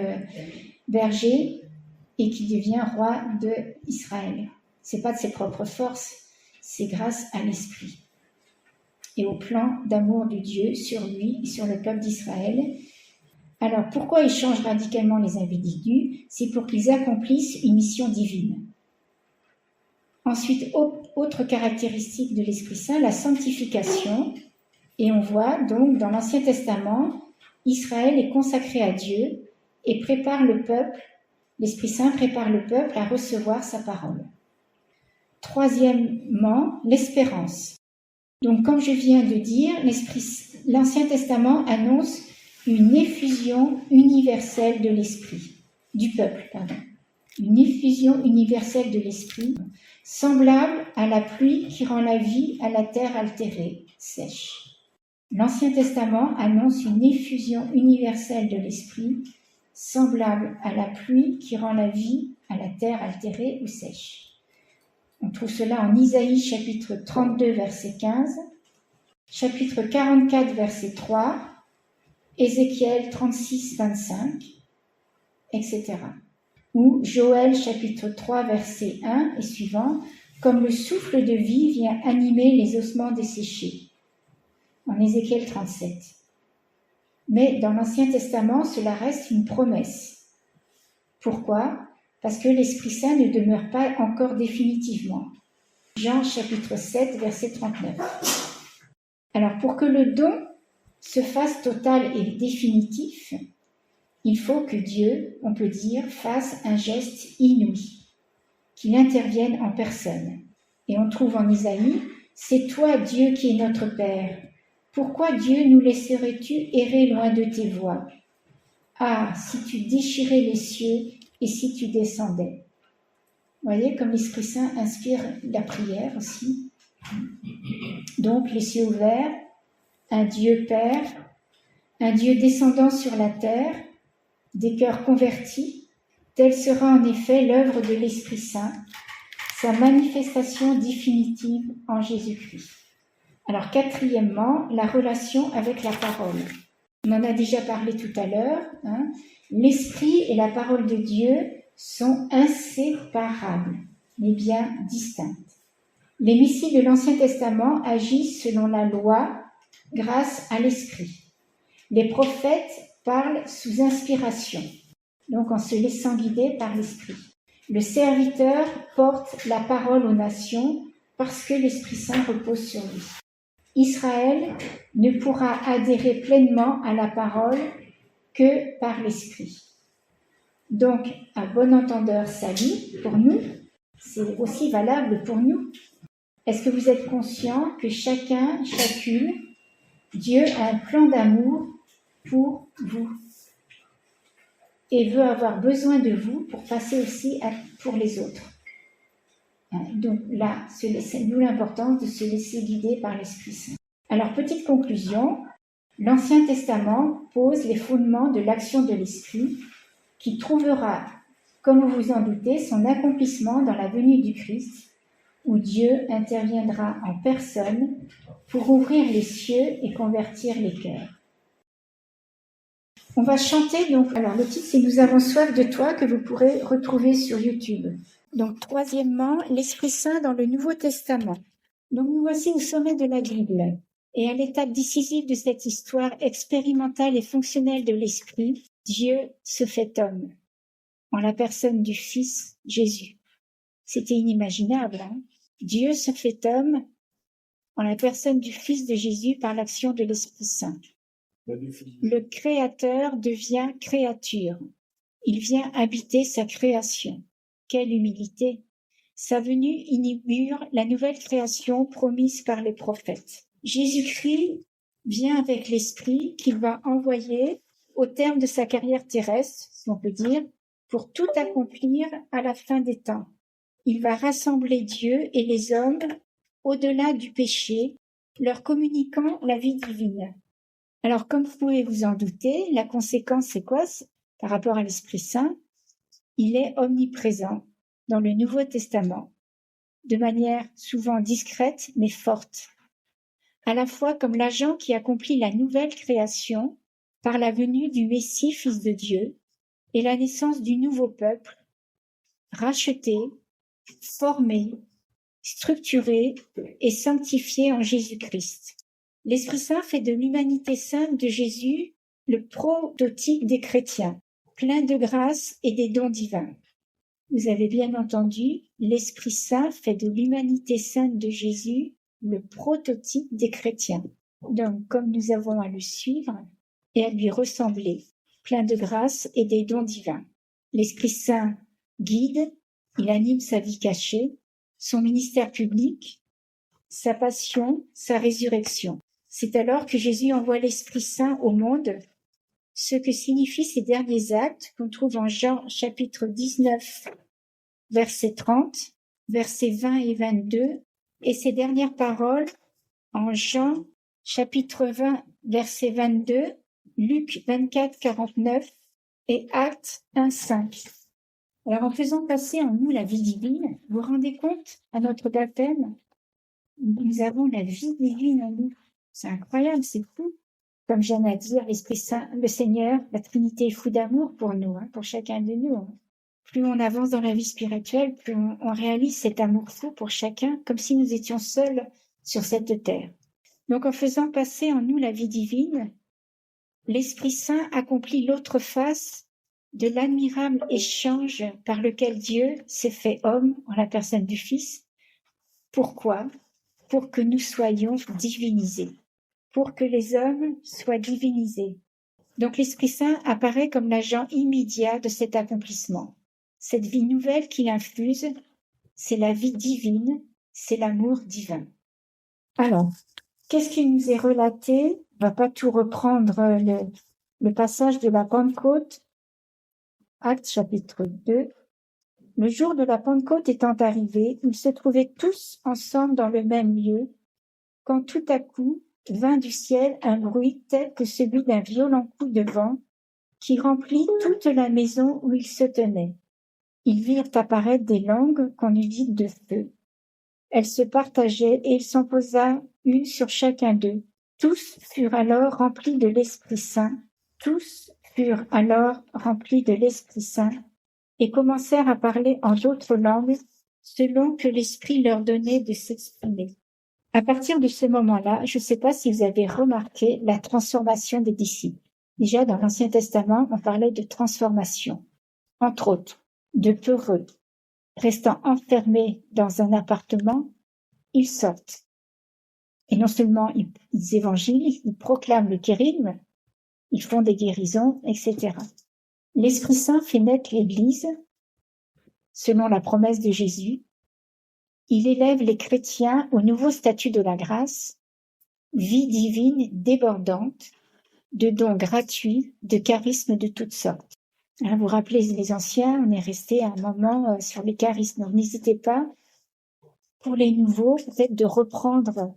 berger et qui devient roi d'Israël. C'est pas de ses propres forces, c'est grâce à l'esprit et au plan d'amour de Dieu sur lui et sur le peuple d'Israël. Alors, pourquoi il change radicalement les individus? C'est pour qu'ils accomplissent une mission divine. Ensuite, autre caractéristique de l'Esprit Saint, la sanctification. Et on voit donc dans l'Ancien Testament, Israël est consacré à Dieu et prépare le peuple, l'Esprit Saint prépare le peuple à recevoir sa parole. Troisièmement, l'espérance. Donc, comme je viens de dire, l'Ancien Testament annonce une effusion universelle de l'esprit, du peuple, pardon. Une effusion universelle de l'esprit, semblable à la pluie qui rend la vie à la terre altérée, sèche. L'Ancien Testament annonce une effusion universelle de l'esprit, semblable à la pluie qui rend la vie à la terre altérée ou sèche. On trouve cela en Isaïe chapitre 32, verset 15, chapitre 44, verset 3, Ézéchiel 36, 25, etc. Ou Joël chapitre 3, verset 1 et suivant, comme le souffle de vie vient animer les ossements desséchés, en Ézéchiel 37. Mais dans l'Ancien Testament, cela reste une promesse. Pourquoi ? Parce que l'Esprit Saint ne demeure pas encore définitivement. Jean chapitre 7, verset 39. Alors, pour que le don se fasse total et définitif, il faut que Dieu, on peut dire, fasse un geste inouï, qu'il intervienne en personne. Et on trouve en Isaïe, « C'est toi, Dieu, qui est notre Père. Pourquoi, Dieu, nous laisserais-tu errer loin de tes voies? Ah, si tu déchirais les cieux et si tu descendais. » Vous voyez comme l'Esprit Saint inspire la prière aussi. Donc, les cieux ouverts, un Dieu Père, un Dieu descendant sur la terre, des cœurs convertis, telle sera en effet l'œuvre de l'Esprit Saint, sa manifestation définitive en Jésus-Christ. Alors, quatrièmement, la relation avec la parole. On en a déjà parlé tout à l'heure. L'Esprit et la parole de Dieu sont inséparables, mais bien distinctes. Les messies de l'Ancien Testament agissent selon la loi grâce à l'Esprit. Les prophètes parlent sous inspiration, donc en se laissant guider par l'Esprit. Le serviteur porte la parole aux nations parce que l'Esprit Saint repose sur lui. Israël ne pourra adhérer pleinement à la parole que par l'Esprit. Donc, un bon entendeur salut pour nous, c'est aussi valable pour nous. Est-ce que vous êtes conscient que chacun, chacune, Dieu a un plan d'amour pour vous et veut avoir besoin de vous pour passer aussi pour les autres. Donc là, c'est nous l'importance de se laisser guider par l'Esprit Saint. Alors, petite conclusion, l'Ancien Testament pose les fondements de l'action de l'Esprit qui trouvera, comme vous vous en doutez, son accomplissement dans la venue du Christ, où Dieu interviendra en personne pour ouvrir les cieux et convertir les cœurs. On va chanter, donc, alors le titre c'est « Nous avons soif de toi » que vous pourrez retrouver sur YouTube. Donc, troisièmement, l'Esprit Saint dans le Nouveau Testament. Donc, nous voici au sommet de la Bible. Et à l'étape décisive de cette histoire expérimentale et fonctionnelle de l'Esprit, Dieu se fait homme, en la personne du Fils Jésus. C'était inimaginable, hein? Dieu se fait homme en la personne du Fils de Jésus par l'action de l'Esprit Saint. Le Créateur devient créature. Il vient habiter sa création. Quelle humilité! Sa venue inaugure la nouvelle création promise par les prophètes. Jésus-Christ vient avec l'Esprit qu'il va envoyer au terme de sa carrière terrestre, si on peut dire, pour tout accomplir à la fin des temps. Il va rassembler Dieu et les hommes au-delà du péché, leur communiquant la vie divine. Alors, comme vous pouvez vous en douter, la conséquence, c'est quoi par rapport à l'Esprit Saint? Il est omniprésent dans le Nouveau Testament, de manière souvent discrète mais forte, à la fois comme l'agent qui accomplit la nouvelle création par la venue du Messie, Fils de Dieu, et la naissance du nouveau peuple, racheté, formé, structuré et sanctifié en Jésus-Christ. L'Esprit Saint fait de l'humanité sainte de Jésus le prototype des chrétiens, plein de grâce et des dons divins. Vous avez bien entendu, l'Esprit Saint fait de l'humanité sainte de Jésus le prototype des chrétiens. Donc, comme nous avons à le suivre et à lui ressembler, plein de grâce et des dons divins. L'Esprit Saint guide, il anime sa vie cachée, son ministère public, sa passion, sa résurrection. C'est alors que Jésus envoie l'Esprit Saint au monde, ce que signifient ces derniers actes qu'on trouve en Jean chapitre 19, verset 30, versets 20 et 22, et ces dernières paroles en Jean chapitre 20, verset 22, Luc 24, 49 et Actes 1, 5. Alors, en faisant passer en nous la vie divine, vous vous rendez compte, à notre baptême, nous avons la vie divine en nous. C'est incroyable, c'est fou. Comme j'aime à dire, l'Esprit Saint, le Seigneur, la Trinité est fou d'amour pour nous, pour chacun de nous. Plus on avance dans la vie spirituelle, plus on réalise cet amour fou pour chacun, comme si nous étions seuls sur cette terre. Donc, en faisant passer en nous la vie divine, l'Esprit Saint accomplit l'autre face de l'admirable échange par lequel Dieu s'est fait homme en la personne du Fils. Pourquoi? Pour que nous soyons divinisés, pour que les hommes soient divinisés. Donc l'Esprit Saint apparaît comme l'agent immédiat de cet accomplissement. Cette vie nouvelle qu'il infuse, c'est la vie divine, c'est l'amour divin. Alors, qu'est-ce qui nous est relaté? On va pas tout reprendre le passage de la Pentecôte, Actes chapitre 2. Le jour de la Pentecôte étant arrivé, ils se trouvaient tous ensemble dans le même lieu, quand tout à coup vint du ciel un bruit tel que celui d'un violent coup de vent qui remplit toute la maison où ils se tenaient. Ils virent apparaître des langues qu'on eût dites de feu. Elles se partageaient et il s'en posa une sur chacun d'eux. Tous furent alors remplis de l'Esprit Saint. Tous furent alors remplis de l'Esprit Saint et commencèrent à parler en d'autres langues selon que l'Esprit leur donnait de s'exprimer. À partir de ce moment-là, je ne sais pas si vous avez remarqué la transformation des disciples. Déjà, dans l'Ancien Testament, on parlait de transformation. Entre autres, de peureux, restant enfermés dans un appartement, ils sortent. Et non seulement ils évangélisent, ils proclament le kérigme, ils font des guérisons, etc. L'Esprit Saint fait naître l'Église, selon la promesse de Jésus. Il élève les chrétiens au nouveau statut de la grâce, vie divine débordante, de dons gratuits, de charismes de toutes sortes. Vous vous rappelez les anciens, on est resté un moment sur les charismes. Donc n'hésitez pas, pour les nouveaux, peut-être de reprendre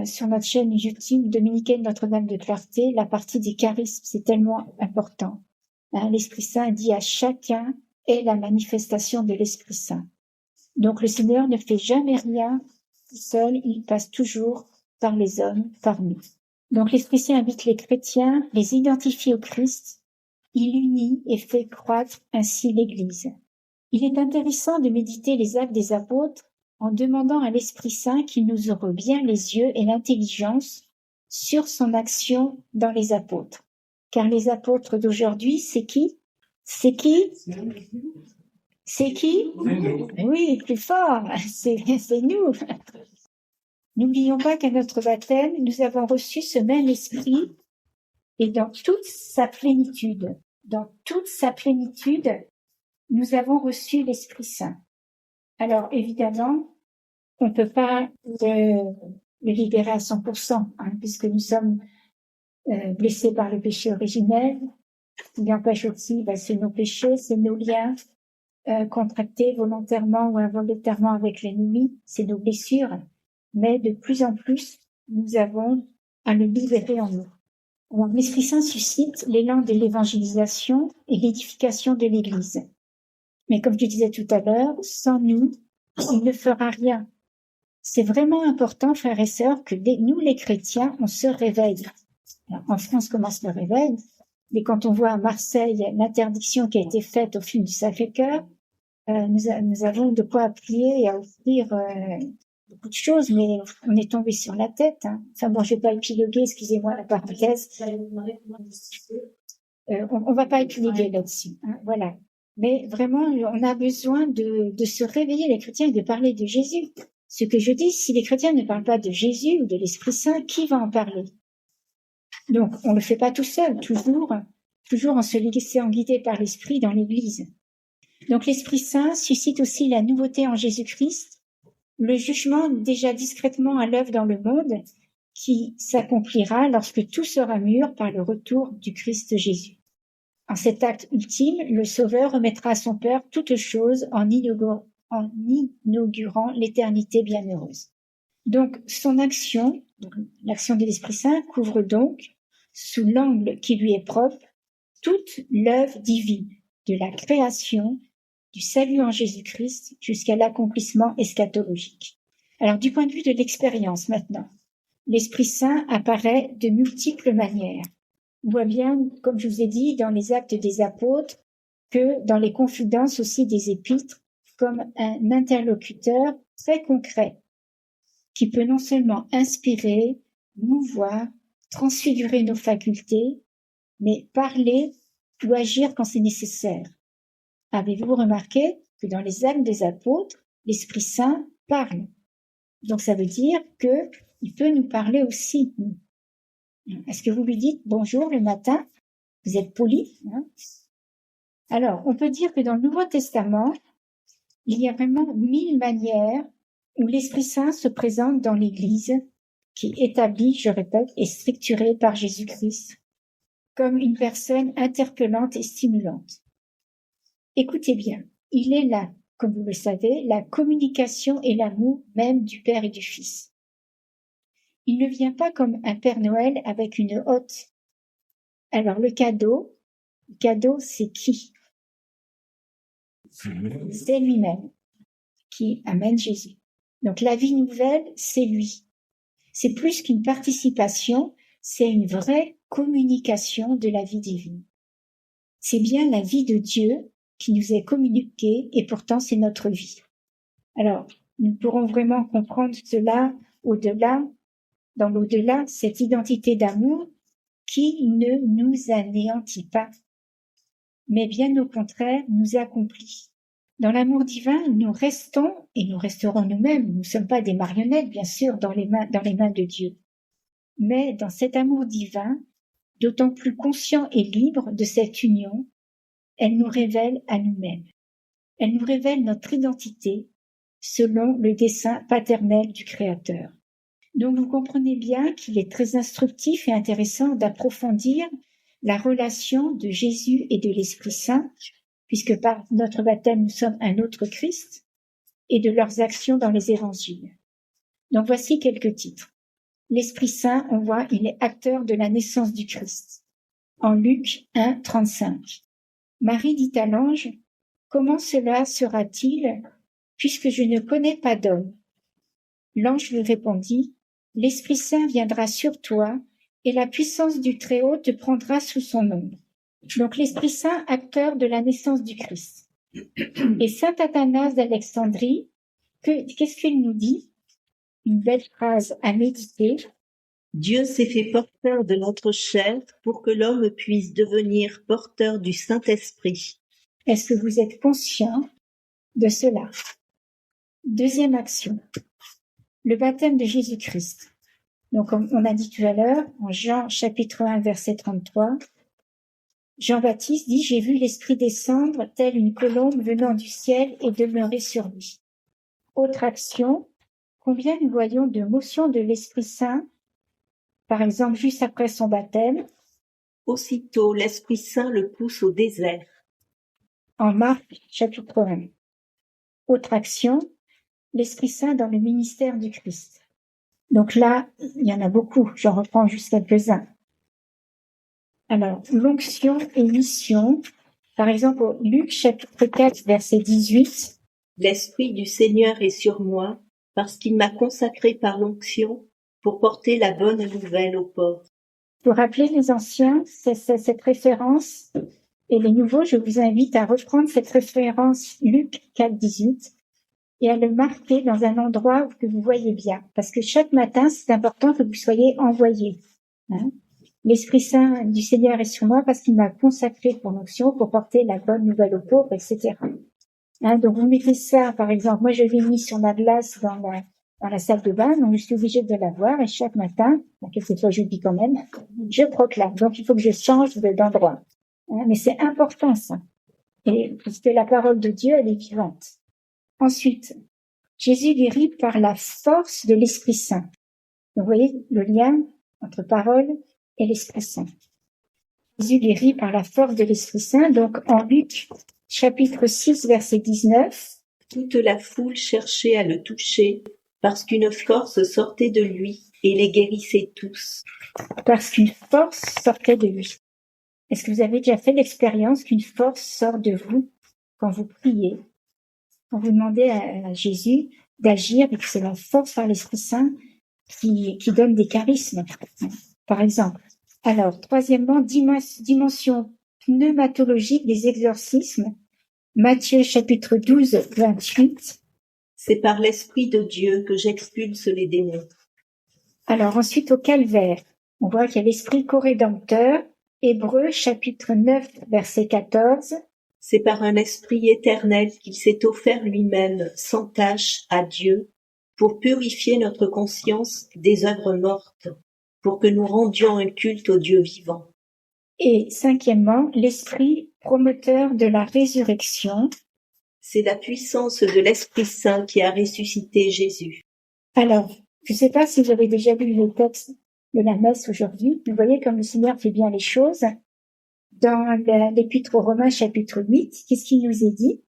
sur notre chaîne YouTube Dominicaine Notre-Dame de Clarté, la partie des charismes, c'est tellement important. L'Esprit Saint dit à chacun est la manifestation de l'Esprit Saint. Donc le Seigneur ne fait jamais rien tout seul, il passe toujours par les hommes, par nous. Donc l'Esprit Saint invite les chrétiens, les identifie au Christ, il unit et fait croître ainsi l'Église. Il est intéressant de méditer les actes des apôtres en demandant à l'Esprit Saint qu'il nous ouvre bien les yeux et l'intelligence sur son action dans les apôtres. Car les apôtres d'aujourd'hui, c'est qui? C'est qui? C'est qui? Oui, plus fort, c'est nous. N'oublions pas qu'à notre baptême, nous avons reçu ce même esprit et dans toute sa plénitude, nous avons reçu l'Esprit Saint. Alors, évidemment, on ne peut pas le libérer à 100%, puisque nous sommes blessés par le péché originel, Ce qui empêche aussi, c'est nos péchés, c'est nos liens contractés volontairement ou involontairement avec l'ennemi, c'est nos blessures. Mais de plus en plus, nous avons à le libérer en nous. Alors, l'Esprit Saint suscite l'élan de l'évangélisation et l'édification de l'Église. Mais comme je disais tout à l'heure, sans nous, il ne fera rien. C'est vraiment important, frères et sœurs, que nous, les chrétiens, on se réveille. Alors, en France commence le réveil, mais quand on voit à Marseille l'interdiction qui a été faite au film du Sacré-Cœur, nous avons de quoi appuyer et à offrir beaucoup de choses, mais on est tombé sur la tête. Enfin bon, je vais pas épiloguer, excusez-moi la parenthèse. On va pas épiloguer là-dessus, voilà. Mais vraiment, on a besoin de se réveiller, les chrétiens, et de parler de Jésus. Ce que je dis, si les chrétiens ne parlent pas de Jésus ou de l'Esprit Saint, qui va en parler? Donc, on le fait pas tout seul, toujours en se laissant guider par l'Esprit dans l'Église. Donc, l'Esprit Saint suscite aussi la nouveauté en Jésus-Christ, le jugement déjà discrètement à l'œuvre dans le monde, qui s'accomplira lorsque tout sera mûr par le retour du Christ Jésus. En cet acte ultime, le Sauveur remettra à son Père toutes choses en inaugurant l'éternité bienheureuse. Donc, son action, l'action de l'Esprit Saint, couvre donc, sous l'angle qui lui est propre, toute l'œuvre divine, de la création, du salut en Jésus-Christ, jusqu'à l'accomplissement eschatologique. Alors, du point de vue de l'expérience maintenant, l'Esprit Saint apparaît de multiples manières. On voit bien, comme je vous ai dit, dans les actes des apôtres, que dans les confidences aussi des épîtres, comme un interlocuteur très concret, qui peut non seulement inspirer, mouvoir, transfigurer nos facultés, mais parler ou agir quand c'est nécessaire. Avez-vous remarqué que dans les actes des apôtres, l'Esprit Saint parle? Donc ça veut dire que il peut nous parler aussi. Est-ce que vous lui dites bonjour le matin? Vous êtes poli, Alors, on peut dire que dans le Nouveau Testament, il y a vraiment 1000 manières où l'Esprit Saint se présente dans l'Église, qui est établie, je répète, et structurée par Jésus-Christ, comme une personne interpellante et stimulante. Écoutez bien, il est là, comme vous le savez, la communication et l'amour même du Père et du Fils. Il ne vient pas comme un Père Noël avec une hotte. Alors le cadeau, c'est qui? C'est lui-même qui amène Jésus. Donc la vie nouvelle, c'est lui. C'est plus qu'une participation, c'est une vraie communication de la vie divine. C'est bien la vie de Dieu qui nous est communiquée et pourtant c'est notre vie. Alors, nous pourrons vraiment comprendre cela dans l'au-delà, cette identité d'amour qui ne nous anéantit pas, mais bien au contraire nous accomplit. Dans l'amour divin, nous restons et nous resterons nous-mêmes. Nous ne sommes pas des marionnettes, bien sûr, dans les mains de Dieu. Mais dans cet amour divin, d'autant plus conscient et libre de cette union, elle nous révèle à nous-mêmes. Elle nous révèle notre identité selon le dessein paternel du Créateur. Donc vous comprenez bien qu'il est très instructif et intéressant d'approfondir la relation de Jésus et de l'Esprit Saint, puisque par notre baptême nous sommes un autre Christ, et de leurs actions dans les évangiles. Donc voici quelques titres. L'Esprit Saint, on voit, il est acteur de la naissance du Christ. En Luc 1, 35. Marie dit à l'ange, « Comment cela sera-t-il, puisque je ne connais pas d'homme ?» L'ange lui répondit, « L'Esprit Saint viendra sur toi, et la puissance du Très-Haut te prendra sous son ombre. » Donc l'Esprit Saint, acteur de la naissance du Christ. Et saint Athanase d'Alexandrie, qu'est-ce qu'il nous dit? Une belle phrase à méditer. Dieu s'est fait porteur de notre chair pour que l'homme puisse devenir porteur du Saint-Esprit. Est-ce que vous êtes conscient de cela? Deuxième action, le baptême de Jésus-Christ. Donc, comme on a dit tout à l'heure, en Jean chapitre 1, verset 33, Jean-Baptiste dit « J'ai vu l'Esprit descendre, telle une colombe venant du ciel et demeurer sur lui. » Autre action, combien nous voyons de motions de l'Esprit Saint, par exemple juste après son baptême, Aussitôt l'Esprit Saint le pousse au désert. En Marc, chapitre 1. Autre action, l'Esprit Saint dans le ministère du Christ. Donc là, il y en a beaucoup, j'en reprends juste quelques-uns. Alors, l'onction et mission, par exemple, au Luc chapitre 4, verset 18. L'Esprit du Seigneur est sur moi, parce qu'il m'a consacré par l'onction pour porter la bonne nouvelle aux pauvres. Pour rappeler les anciens, c'est cette référence, et les nouveaux, je vous invite à reprendre cette référence Luc 4, 18 et à le marquer dans un endroit que vous voyez bien. Parce que chaque matin, c'est important que vous soyez envoyés. Hein. L'Esprit Saint du Seigneur est sur moi parce qu'il m'a consacré pour l'onction, pour porter la bonne nouvelle aux pauvres, etc. Hein, donc vous mettez ça, par exemple, moi je l'ai mis sur ma glace dans la salle de bain, donc je suis obligée de l'avoir, et chaque matin, quelquefois j'oublie quand même, je proclame. Donc il faut que je change d'endroit. Hein, mais c'est important ça. Et parce que la parole de Dieu, elle est vivante. Ensuite, Jésus guérit par la force de l'Esprit Saint. Donc vous voyez le lien entre parole et l'Esprit Saint. Jésus guérit par la force de l'Esprit Saint. Donc en Luc chapitre 6, verset 19. Toute la foule cherchait à le toucher, parce qu'une force sortait de lui et les guérissait tous. Parce qu'une force sortait de lui. Est-ce que vous avez déjà fait l'expérience qu'une force sort de vous quand vous priez, quand vous demandez à Jésus d'agir, et que c'est la force par l'Esprit Saint qui donne des charismes, par exemple. Alors, troisièmement, dimension pneumatologique des exorcismes. Matthieu chapitre 12, 28. C'est par l'Esprit de Dieu que j'expulse les démons. Alors ensuite au calvaire, on voit qu'il y a l'Esprit co-rédempteur. Hébreux chapitre 9, verset 14. C'est par un esprit éternel qu'il s'est offert lui-même, sans tache, à Dieu, pour purifier notre conscience des œuvres mortes, pour que nous rendions un culte au Dieu vivant. Et cinquièmement, l'Esprit promoteur de la résurrection. C'est la puissance de l'Esprit Saint qui a ressuscité Jésus. Alors, je ne sais pas si vous avez déjà lu le texte de la messe aujourd'hui. Vous voyez comme le Seigneur fait bien les choses. Dans l'Épître aux Romains chapitre 8, qu'est-ce qu'il nous est dit?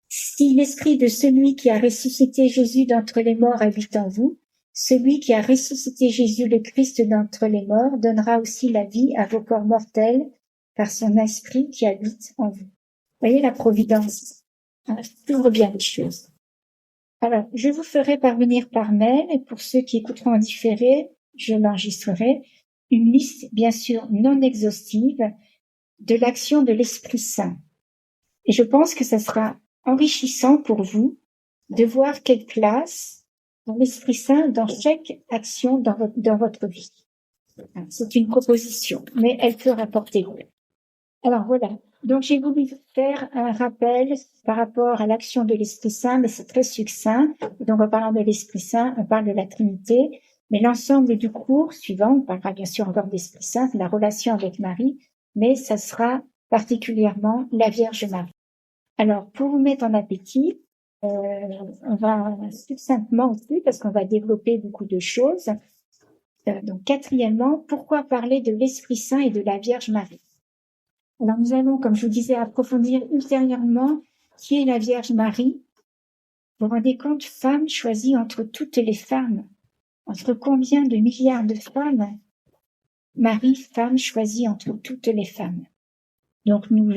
Si l'Esprit de celui qui a ressuscité Jésus d'entre les morts habite en vous, celui qui a ressuscité Jésus le Christ d'entre les morts donnera aussi la vie à vos corps mortels par son Esprit qui habite en vous. Vous voyez la providence. Tout bien les choses. Alors, je vous ferai parvenir par mail, et pour ceux qui écouteront en différé, je l'enregistrerai, une liste, bien sûr, non exhaustive de l'action de l'Esprit Saint. Et je pense que ça sera enrichissant pour vous de voir quelle place dans l'Esprit Saint dans chaque action dans votre vie. C'est une proposition, mais elle peut rapporter gros. Alors voilà. Donc j'ai voulu faire un rappel par rapport à l'action de l'Esprit Saint, mais c'est très succinct. Donc en parlant de l'Esprit Saint, on parle de la Trinité, mais l'ensemble du cours suivant, on parlera bien sûr encore de l'Esprit Saint, de la relation avec Marie, mais ça sera particulièrement la Vierge Marie. Alors pour vous mettre en appétit, on va succinctement aussi, parce qu'on va développer beaucoup de choses. Donc quatrièmement, pourquoi parler de l'Esprit Saint et de la Vierge Marie? Alors nous allons, comme je vous disais, approfondir ultérieurement qui est la Vierge Marie. Vous vous rendez compte, femme choisie entre toutes les femmes. Entre combien de milliards de femmes? Marie, femme choisie entre toutes les femmes. Donc nous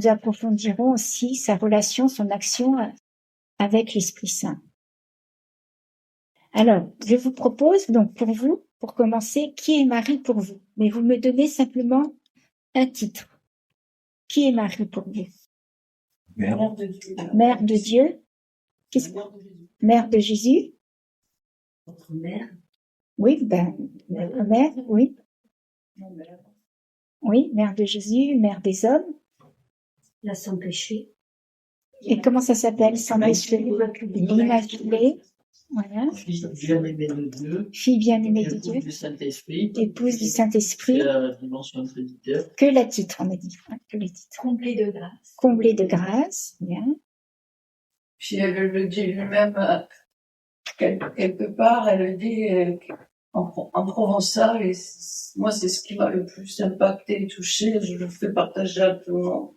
approfondirons aussi sa relation, son action avec l'Esprit Saint. Alors, je vous propose donc pour vous, pour commencer, qui est Marie pour vous? Mais vous me donnez simplement un titre. Qui est Marie pour vous? Mère de Dieu. Mère de Dieu. Mère de Jésus. Notre mère. Oui, mère, oui. Oui, mère de Jésus, mère des hommes. La sans péché. Et comment ça s'appelle? Sans péché, l'Immaculée. Voilà. Fille bien-aimée de Dieu. Fille bien-aimée de Épouse Dieu. du Saint-Esprit. Épouse du Saint-Esprit. C'est la dimension trinitaire. Que la titre, on a dit. Que les titres. Comblé de grâce. Comblée de grâce. Bien. Puis elle le dit lui-même, quelque part, elle le dit en provençal, et moi, c'est ce qui m'a le plus impacté et touché. Je le fais partager à tout le monde.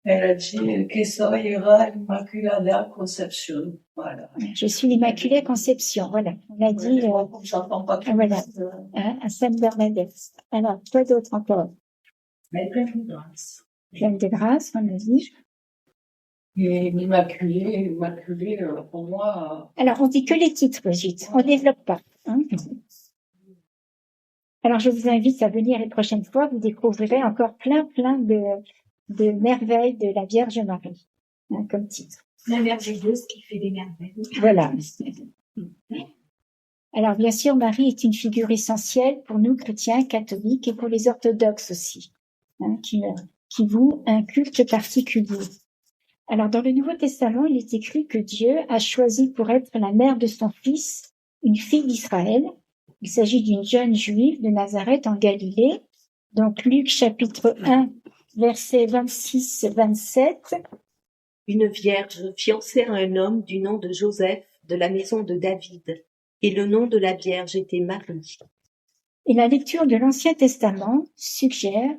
Elle a dit que soyera Immaculada Conception. Voilà. Je suis l'Immaculée Conception, voilà. On a dit, J'entends pas tout. voilà, à Sainte Bernadette. Alors, quoi d'autre encore? Mais pleine de grâce. Pleine de grâce, on a dit. Et l'Immaculée, pour moi. Alors, on dit que les titres, Brigitte. On développe pas. Hein. Alors, je vous invite à venir les prochaines fois. Vous découvrirez encore plein de merveilles de la Vierge Marie, hein, comme titre. La merveilleuse qui fait des merveilles. Voilà. Alors, bien sûr, Marie est une figure essentielle pour nous, chrétiens, catholiques, et pour les orthodoxes aussi, hein, qui vouent un culte particulier. Alors, dans le Nouveau Testament, il est écrit que Dieu a choisi pour être la mère de son Fils une fille d'Israël. Il s'agit d'une jeune juive de Nazareth en Galilée. Donc, Luc chapitre 1, versets 26-27. Une vierge fiancée à un homme du nom de Joseph, de la maison de David, et le nom de la vierge était Marie. Et la lecture de l'Ancien Testament suggère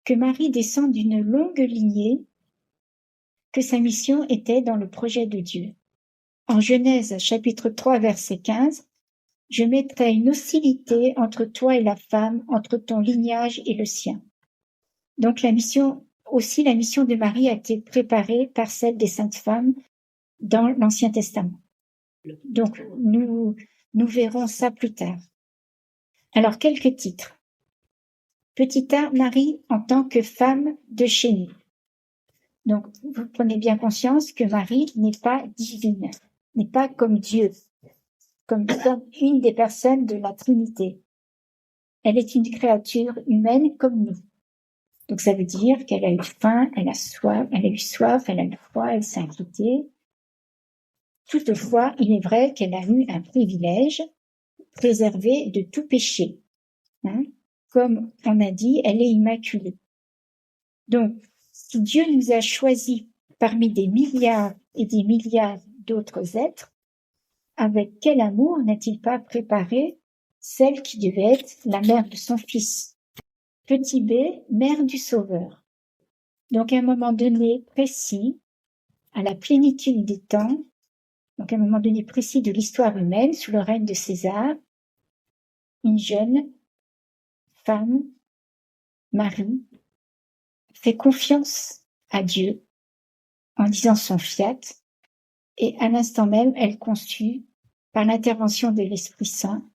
que Marie descend d'une longue lignée, que sa mission était dans le projet de Dieu. En Genèse chapitre 3 verset 15, « Je mettrai une hostilité entre toi et la femme, entre ton lignage et le sien. » Donc la mission de Marie a été préparée par celle des saintes femmes dans l'Ancien Testament. Donc nous verrons ça plus tard. Alors quelques titres. Petit a, Marie en tant que femme de chez nous. Donc, vous prenez bien conscience que Marie n'est pas divine, n'est pas comme Dieu, comme une des personnes de la Trinité. Elle est une créature humaine comme nous. Donc, ça veut dire qu'elle a eu faim, elle a eu soif, elle a eu froid, elle s'est inquiétée. Toutefois, il est vrai qu'elle a eu un privilège, préservée de tout péché. Hein? Comme on a dit, elle est immaculée. Donc, si Dieu nous a choisis parmi des milliards et des milliards d'autres êtres, avec quel amour n'a-t-il pas préparé celle qui devait être la mère de son Fils? Petit b, mère du Sauveur. Donc, à un moment donné précis, à la plénitude des temps, donc à un moment donné précis de l'histoire humaine, sous le règne de César, une jeune femme, Marie, fait confiance à Dieu en disant son fiat, et à l'instant même, elle conçut, par l'intervention de l'Esprit Saint,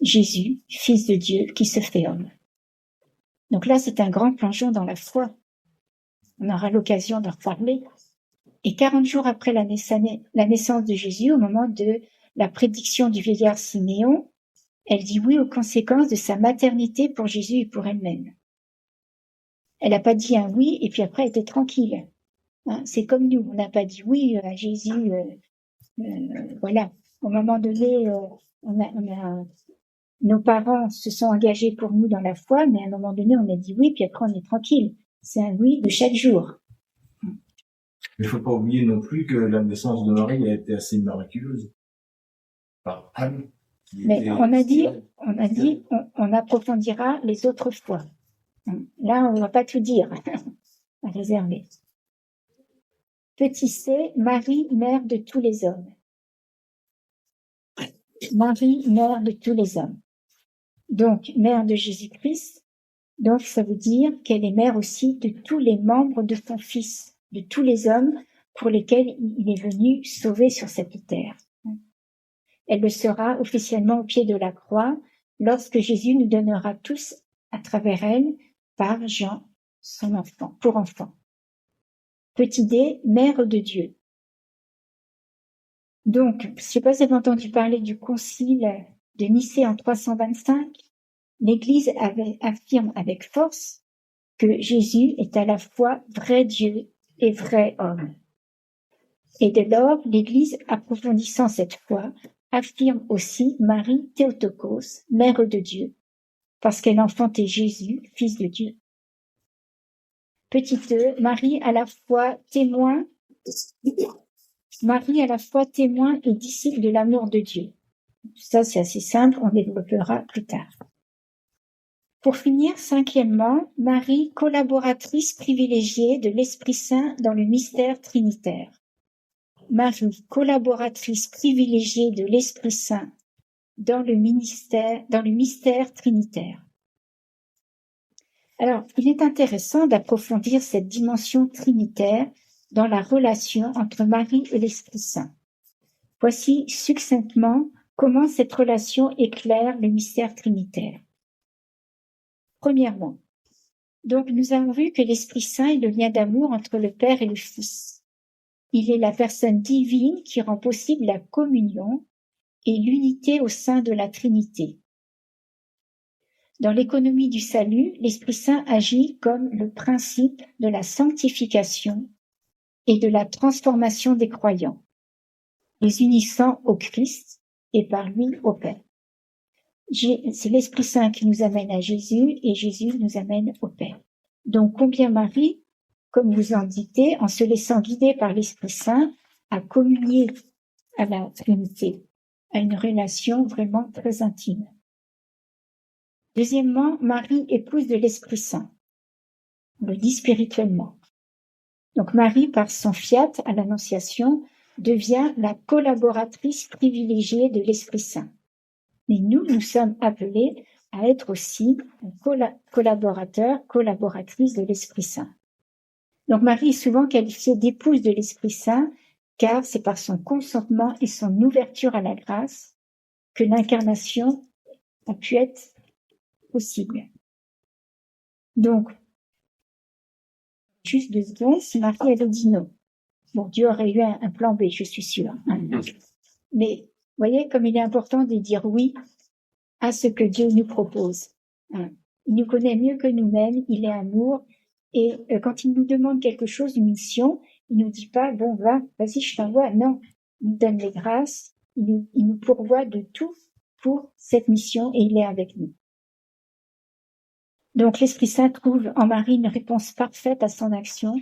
Jésus, Fils de Dieu, qui se fait homme. Donc là, c'est un grand plongeon dans la foi. On aura l'occasion d'en reparler. Et 40 jours après la naissance de Jésus, au moment de la prédiction du vieillard Siméon, elle dit oui aux conséquences de sa maternité pour Jésus et pour elle-même. Elle n'a pas dit un oui et puis après elle était tranquille. Hein, c'est comme nous, on n'a pas dit oui à Jésus. Voilà. Au moment donné, nos parents se sont engagés pour nous dans la foi, mais à un moment donné, on a dit oui, puis après on est tranquille. C'est un oui de chaque jour. Il faut pas oublier non plus que la naissance de Marie a été assez miraculeuse. Par Anne. Mais on a dit, on approfondira les autres fois. Là, on va pas tout dire. À réserver. Petit c, Marie, mère de tous les hommes. Marie, mère de tous les hommes. Donc, mère de Jésus-Christ. Donc, ça veut dire qu'elle est mère aussi de tous les membres de son Fils, de tous les hommes pour lesquels il est venu sauver sur cette terre. Elle le sera officiellement au pied de la croix lorsque Jésus nous donnera tous, à travers elle, par Jean, son enfant, pour enfant. Petit d, mère de Dieu. Donc, je ne sais pas si vous avez entendu parler du concile de Nicée en 325. L'Église affirme avec force que Jésus est à la fois vrai Dieu et vrai homme. Et dès lors, l'Église, approfondissant cette foi, affirme aussi Marie Théotokos, mère de Dieu, parce qu'elle enfantait Jésus, fils de Dieu. Petit e, Marie à la fois témoin et disciple de l'amour de Dieu. Ça, c'est assez simple, on développera plus tard. Pour finir, cinquièmement, Marie, collaboratrice privilégiée de l'Esprit Saint dans le mystère trinitaire. Marie, collaboratrice privilégiée de l'Esprit Saint dans le mystère trinitaire. Alors, il est intéressant d'approfondir cette dimension trinitaire dans la relation entre Marie et l'Esprit Saint. Voici succinctement comment cette relation éclaire le mystère trinitaire. Premièrement, donc nous avons vu que l'Esprit Saint est le lien d'amour entre le Père et le Fils. Il est la personne divine qui rend possible la communion et l'unité au sein de la Trinité. Dans l'économie du salut, l'Esprit Saint agit comme le principe de la sanctification et de la transformation des croyants, les unissant au Christ et par lui au Père. C'est l'Esprit Saint qui nous amène à Jésus et Jésus nous amène au Père. Donc combien Marie, comme vous en dites, en se laissant guider par l'Esprit Saint, a communié à la Trinité, à une relation vraiment très intime. Deuxièmement, Marie, épouse de l'Esprit Saint. On le dit spirituellement. Donc Marie, par son fiat à l'Annonciation, devient la collaboratrice privilégiée de l'Esprit Saint. Mais nous sommes appelés à être aussi collaborateurs, collaboratrices de l'Esprit Saint. Donc Marie est souvent qualifiée d'épouse de l'Esprit Saint, car c'est par son consentement et son ouverture à la grâce que l'incarnation a pu être possible. Donc, juste 2 secondes, si Marie avait dit non, bon, Dieu aurait eu un plan B, je suis sûre. Mais, vous voyez, comme il est important de dire oui à ce que Dieu nous propose. Il nous connaît mieux que nous-mêmes, il est amour, et quand il nous demande quelque chose, une mission, il nous dit pas, bon, vas-y, je t'envoie. Non, il nous donne les grâces, il nous pourvoit de tout pour cette mission, et il est avec nous. Donc l'Esprit Saint trouve en Marie une réponse parfaite à son action,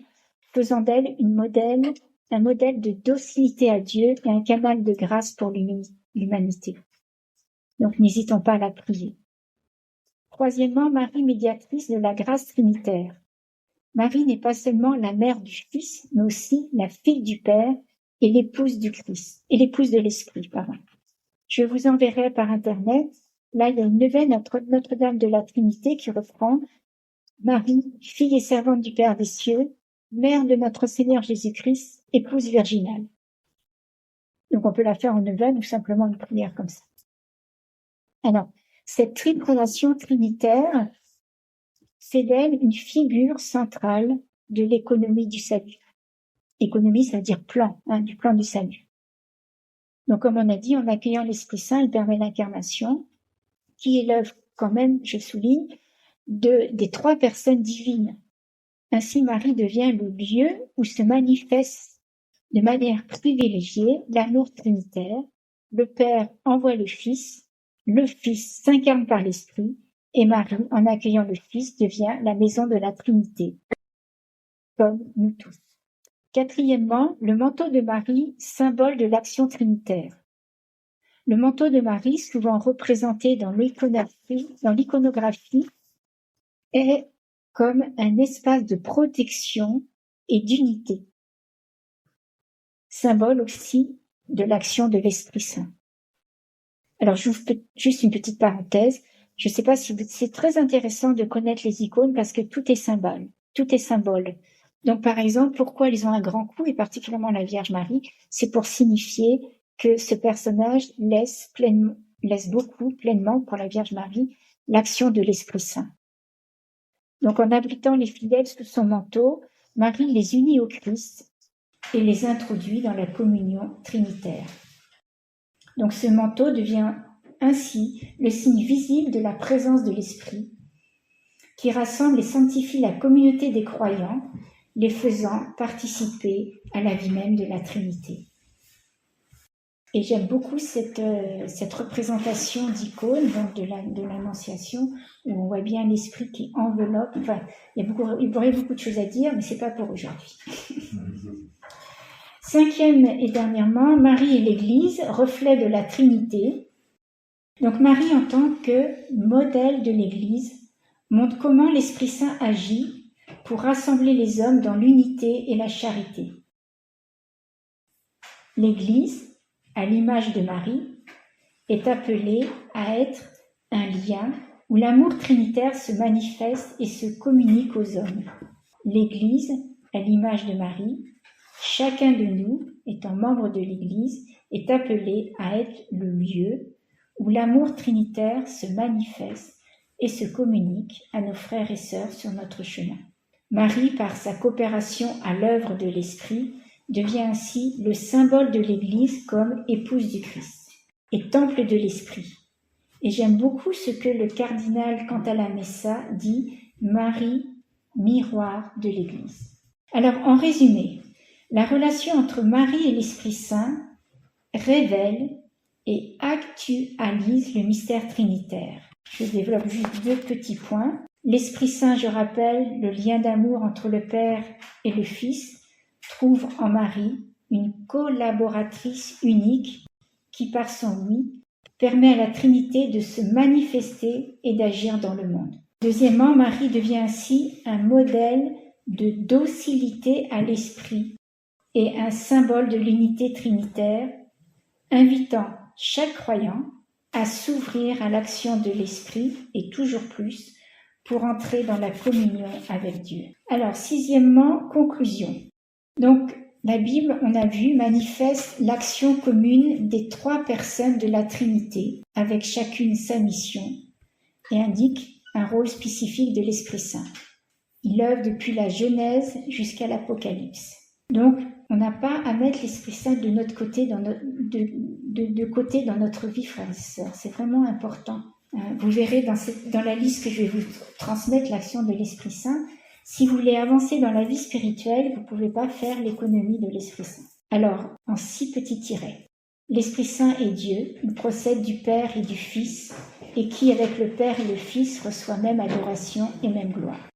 faisant d'elle un modèle de docilité à Dieu et un canal de grâce pour l'humanité. Donc n'hésitons pas à la prier. Troisièmement, Marie, médiatrice de la grâce trinitaire. Marie n'est pas seulement la mère du Fils, mais aussi la fille du Père et l'épouse du Christ, et l'épouse de l'Esprit, pardon. Je vous enverrai par Internet. Là, il y a une neuvaine Notre-Dame de la Trinité qui reprend Marie, fille et servante du Père des cieux, mère de notre Seigneur Jésus-Christ, épouse virginale. Donc on peut la faire en neuvaine ou simplement une prière comme ça. Alors, cette triple relation trinitaire fait d'elle une figure centrale de l'économie du salut. Économie, ça veut dire plan, du plan du salut. Donc comme on a dit, en accueillant l'Esprit Saint, elle permet l'incarnation, qui est l'œuvre, quand même, je souligne, des 3 personnes divines. Ainsi, Marie devient le lieu où se manifeste de manière privilégiée l'amour trinitaire. Le Père envoie le Fils s'incarne par l'Esprit, et Marie, en accueillant le Fils, devient la maison de la Trinité, comme nous tous. Quatrièmement, le manteau de Marie, symbole de l'action trinitaire. Le manteau de Marie, souvent représenté dans l'iconographie, est comme un espace de protection et d'unité, symbole aussi de l'action de l'Esprit Saint. Alors, j'ouvre juste une petite parenthèse. Je ne sais pas si c'est très intéressant de connaître les icônes parce que tout est symbole. Donc, par exemple, pourquoi ils ont un grand cou, et particulièrement la Vierge Marie, c'est pour signifier que ce personnage laisse beaucoup, pleinement, pour la Vierge Marie, l'action de l'Esprit Saint. Donc, en abritant les fidèles sous son manteau, Marie les unit au Christ et les introduit dans la communion trinitaire. Donc, ce manteau devient ainsi le signe visible de la présence de l'Esprit, qui rassemble et sanctifie la communauté des croyants, les faisant participer à la vie même de la Trinité. Et j'aime beaucoup cette représentation d'icône, donc de l'Annonciation, où on voit bien l'Esprit qui enveloppe. Enfin, il y aurait beaucoup de choses à dire, mais c'est pas pour aujourd'hui. Cinquième et dernièrement, Marie et l'Église, reflet de la Trinité, Donc Marie, en tant que modèle de l'Église, montre comment l'Esprit Saint agit pour rassembler les hommes dans l'unité et la charité. L'Église, à l'image de Marie, est appelée à être un lien où l'amour trinitaire se manifeste et se communique aux hommes. L'Église, à l'image de Marie, chacun de nous, étant membre de l'Église, est appelé à être le lieu où l'amour trinitaire se manifeste et se communique à nos frères et sœurs sur notre chemin. Marie, par sa coopération à l'œuvre de l'Esprit, devient ainsi le symbole de l'Église comme épouse du Christ et temple de l'Esprit. Et j'aime beaucoup ce que le cardinal Cantalamessa Messa dit, Marie, miroir de l'Église. Alors, en résumé, la relation entre Marie et l'Esprit Saint révèle et actualise le mystère trinitaire. Je développe juste 2 petits points. L'Esprit Saint, je rappelle, le lien d'amour entre le Père et le Fils, trouve en Marie une collaboratrice unique qui, par son oui, permet à la Trinité de se manifester et d'agir dans le monde. Deuxièmement, Marie devient ainsi un modèle de docilité à l'Esprit et un symbole de l'unité trinitaire, invitant chaque croyant à s'ouvrir à l'action de l'Esprit et toujours plus pour entrer dans la communion avec Dieu. Alors, 6e, conclusion. Donc, la Bible, on a vu, manifeste l'action commune des 3 personnes de la Trinité, avec chacune sa mission, et indique un rôle spécifique de l'Esprit Saint. Il œuvre depuis la Genèse jusqu'à l'Apocalypse. Donc, on n'a pas à mettre l'Esprit Saint de notre côté, de côté dans notre vie, frères et sœurs. C'est vraiment important. Vous verrez dans la liste que je vais vous transmettre, l'action de l'Esprit Saint. Si vous voulez avancer dans la vie spirituelle, vous ne pouvez pas faire l'économie de l'Esprit Saint. Alors, en 6 petits tirets. L'Esprit Saint est Dieu, il procède du Père et du Fils, et qui, avec le Père et le Fils, reçoit même adoration et même gloire.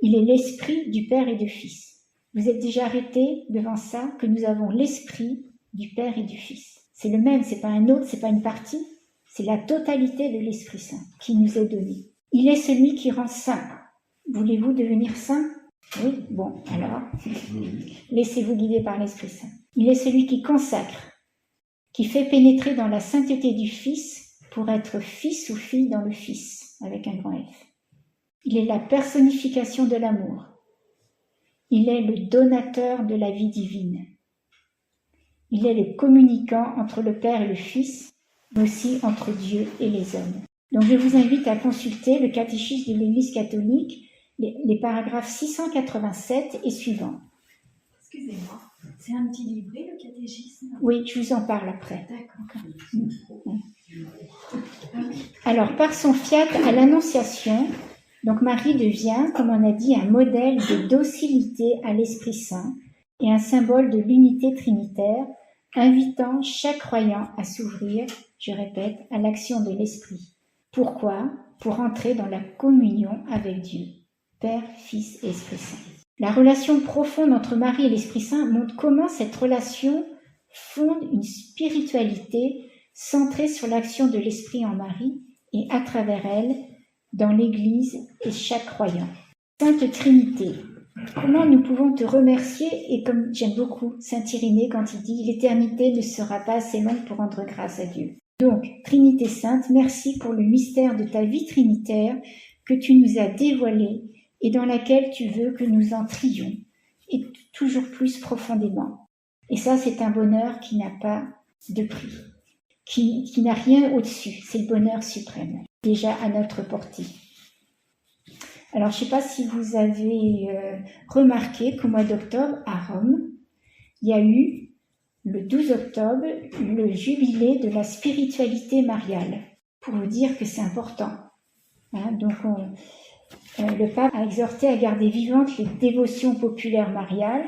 Il est l'Esprit du Père et du Fils. Vous êtes déjà arrêtés devant ça, que nous avons l'Esprit du Père et du Fils. C'est le même, c'est pas un autre, c'est pas une partie, c'est la totalité de l'Esprit Saint qui nous est donné. Il est celui qui rend saint. Voulez-vous devenir saint? Oui, bon, alors, laissez-vous guider par l'Esprit Saint. Il est celui qui consacre, qui fait pénétrer dans la sainteté du Fils pour être fils ou fille dans le Fils, avec un grand F. Il est la personnification de l'amour. Il est le donateur de la vie divine. Il est le communicant entre le Père et le Fils, mais aussi entre Dieu et les hommes. Donc je vous invite à consulter le catéchisme de l'Église catholique, les paragraphes 687 et suivants. Excusez-moi, c'est un petit livret, le catéchisme? Oui, je vous en parle après. D'accord. Alors, par son fiat à l'Annonciation, donc Marie devient, comme on a dit, un modèle de docilité à l'Esprit Saint et un symbole de l'unité trinitaire, invitant chaque croyant à s'ouvrir, je répète, à l'action de l'Esprit. Pourquoi? Pour entrer dans la communion avec Dieu, Père, Fils et Esprit Saint. La relation profonde entre Marie et l'Esprit Saint montre comment cette relation fonde une spiritualité centrée sur l'action de l'Esprit en Marie et à travers elle, dans l'Église et chaque croyant. Sainte Trinité, comment nous pouvons te remercier? Et comme j'aime beaucoup Saint Irénée quand il dit « L'éternité ne sera pas assez longue pour rendre grâce à Dieu ». Donc, Trinité Sainte, merci pour le mystère de ta vie trinitaire que tu nous as dévoilé et dans laquelle tu veux que nous entrions, et toujours plus profondément. Et ça, c'est un bonheur qui n'a pas de prix, qui n'a rien au-dessus, c'est le bonheur suprême, déjà à notre portée. Alors, je ne sais pas si vous avez remarqué qu'au mois d'octobre, à Rome, il y a eu, le 12 octobre, le jubilé de la spiritualité mariale, pour vous dire que c'est important. Donc, le pape a exhorté à garder vivantes les dévotions populaires mariales,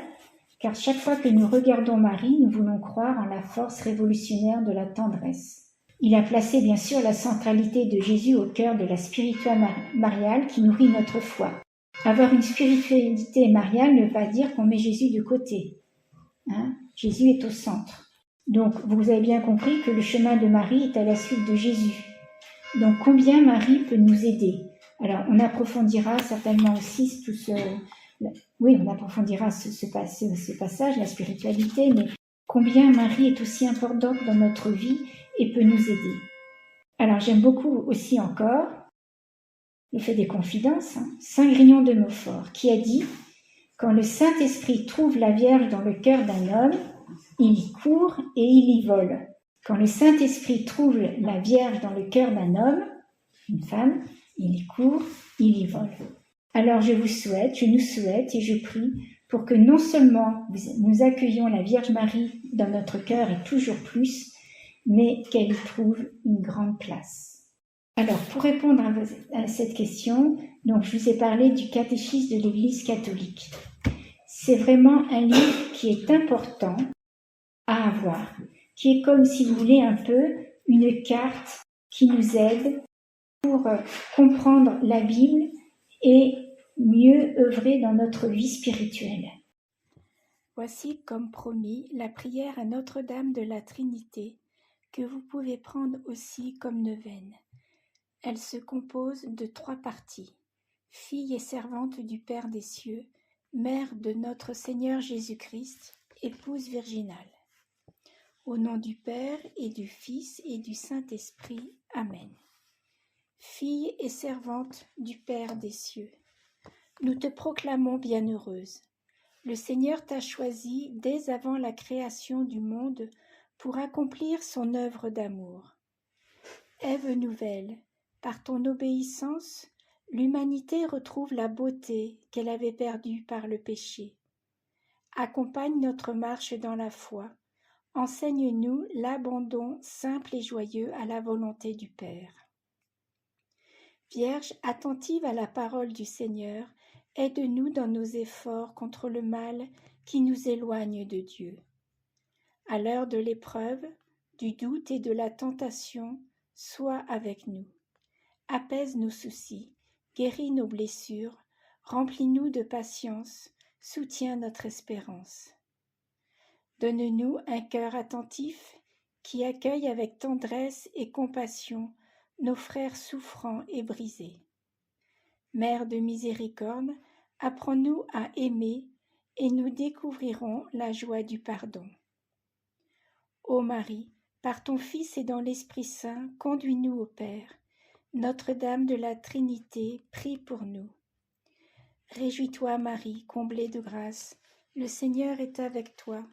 car chaque fois que nous regardons Marie, nous voulons croire en la force révolutionnaire de la tendresse. Il a placé bien sûr la centralité de Jésus au cœur de la spiritualité mariale qui nourrit notre foi. Avoir une spiritualité mariale ne veut pas dire qu'on met Jésus de côté. Jésus est au centre. Donc, vous avez bien compris que le chemin de Marie est à la suite de Jésus. Donc, combien Marie peut nous aider? Alors, on approfondira certainement aussi tout ce... Oui, on approfondira ce passage, la spiritualité, mais combien Marie est aussi importante dans notre vie et peut nous aider. Alors, j'aime beaucoup aussi encore le fait des confidences, Saint Grignon de Montfort, qui a dit « Quand le Saint-Esprit trouve la Vierge dans le cœur d'un homme, il y court et il y vole. Quand le Saint-Esprit trouve la Vierge dans le cœur d'un homme, une femme, il y court, il y vole. » Alors je nous souhaite et je prie pour que non seulement nous accueillions la Vierge Marie dans notre cœur et toujours plus, mais qu'elle y trouve une grande place. Alors, pour répondre à cette question, donc je vous ai parlé du catéchisme de l'Église catholique. C'est vraiment un livre qui est important à avoir, qui est comme, si vous voulez, un peu une carte qui nous aide pour comprendre la Bible et mieux œuvrer dans notre vie spirituelle. Voici, comme promis, la prière à Notre-Dame de la Trinité, que vous pouvez prendre aussi comme neuvaine. Elle se compose de 3 parties. Fille et servante du Père des cieux, mère de notre Seigneur Jésus-Christ, épouse virginale. Au nom du Père et du Fils et du Saint-Esprit. Amen. Fille et servante du Père des cieux, nous te proclamons bienheureuse. Le Seigneur t'a choisie dès avant la création du monde pour accomplir son œuvre d'amour. Ève nouvelle, par ton obéissance, l'humanité retrouve la beauté qu'elle avait perdue par le péché. Accompagne notre marche dans la foi. Enseigne-nous l'abandon simple et joyeux à la volonté du Père. Vierge attentive à la parole du Seigneur, aide-nous dans nos efforts contre le mal qui nous éloigne de Dieu. À l'heure de l'épreuve, du doute et de la tentation, sois avec nous. Apaise nos soucis, guéris nos blessures, remplis-nous de patience, soutiens notre espérance. Donne-nous un cœur attentif qui accueille avec tendresse et compassion nos frères souffrants et brisés. Mère de miséricorde, apprends-nous à aimer et nous découvrirons la joie du pardon. Ô Marie, par ton Fils et dans l'Esprit Saint, conduis-nous au Père. Notre-Dame de la Trinité, prie pour nous. Réjouis-toi Marie, comblée de grâce, le Seigneur est avec toi.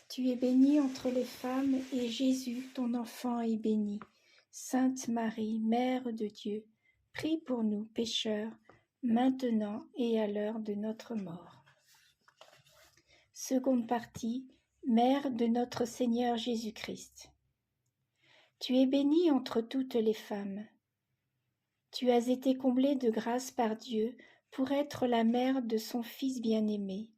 Tu es bénie entre les femmes et Jésus, ton enfant, est béni. Sainte Marie, Mère de Dieu, prie pour nous pécheurs, maintenant et à l'heure de notre mort. Seconde partie, Mère de notre Seigneur Jésus-Christ. Tu es bénie entre toutes les femmes. Tu as été comblée de grâce par Dieu pour être la mère de son Fils bien-aimé.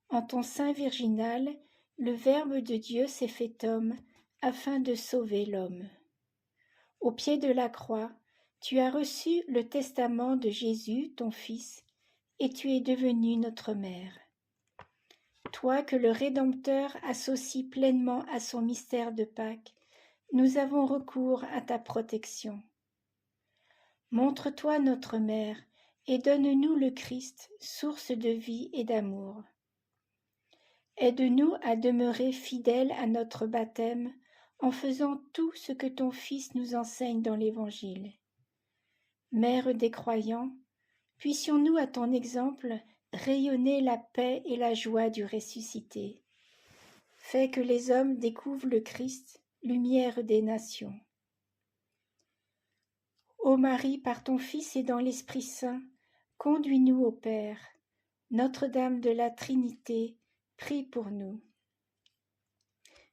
En ton sein virginal, le Verbe de Dieu s'est fait homme afin de sauver l'homme. Au pied de la croix, tu as reçu le testament de Jésus, ton Fils, et tu es devenue notre mère. Toi que le Rédempteur associe pleinement à son mystère de Pâques, nous avons recours à ta protection. Montre-toi notre mère et donne-nous le Christ, source de vie et d'amour. Aide-nous à demeurer fidèles à notre baptême en faisant tout ce que ton Fils nous enseigne dans l'Évangile. Mère des croyants, puissions-nous à ton exemple rayonner la paix et la joie du ressuscité. Fais que les hommes découvrent le Christ, lumière des nations. Ô Marie, par ton Fils et dans l'Esprit Saint, conduis-nous au Père. Notre-Dame de la Trinité, prie pour nous.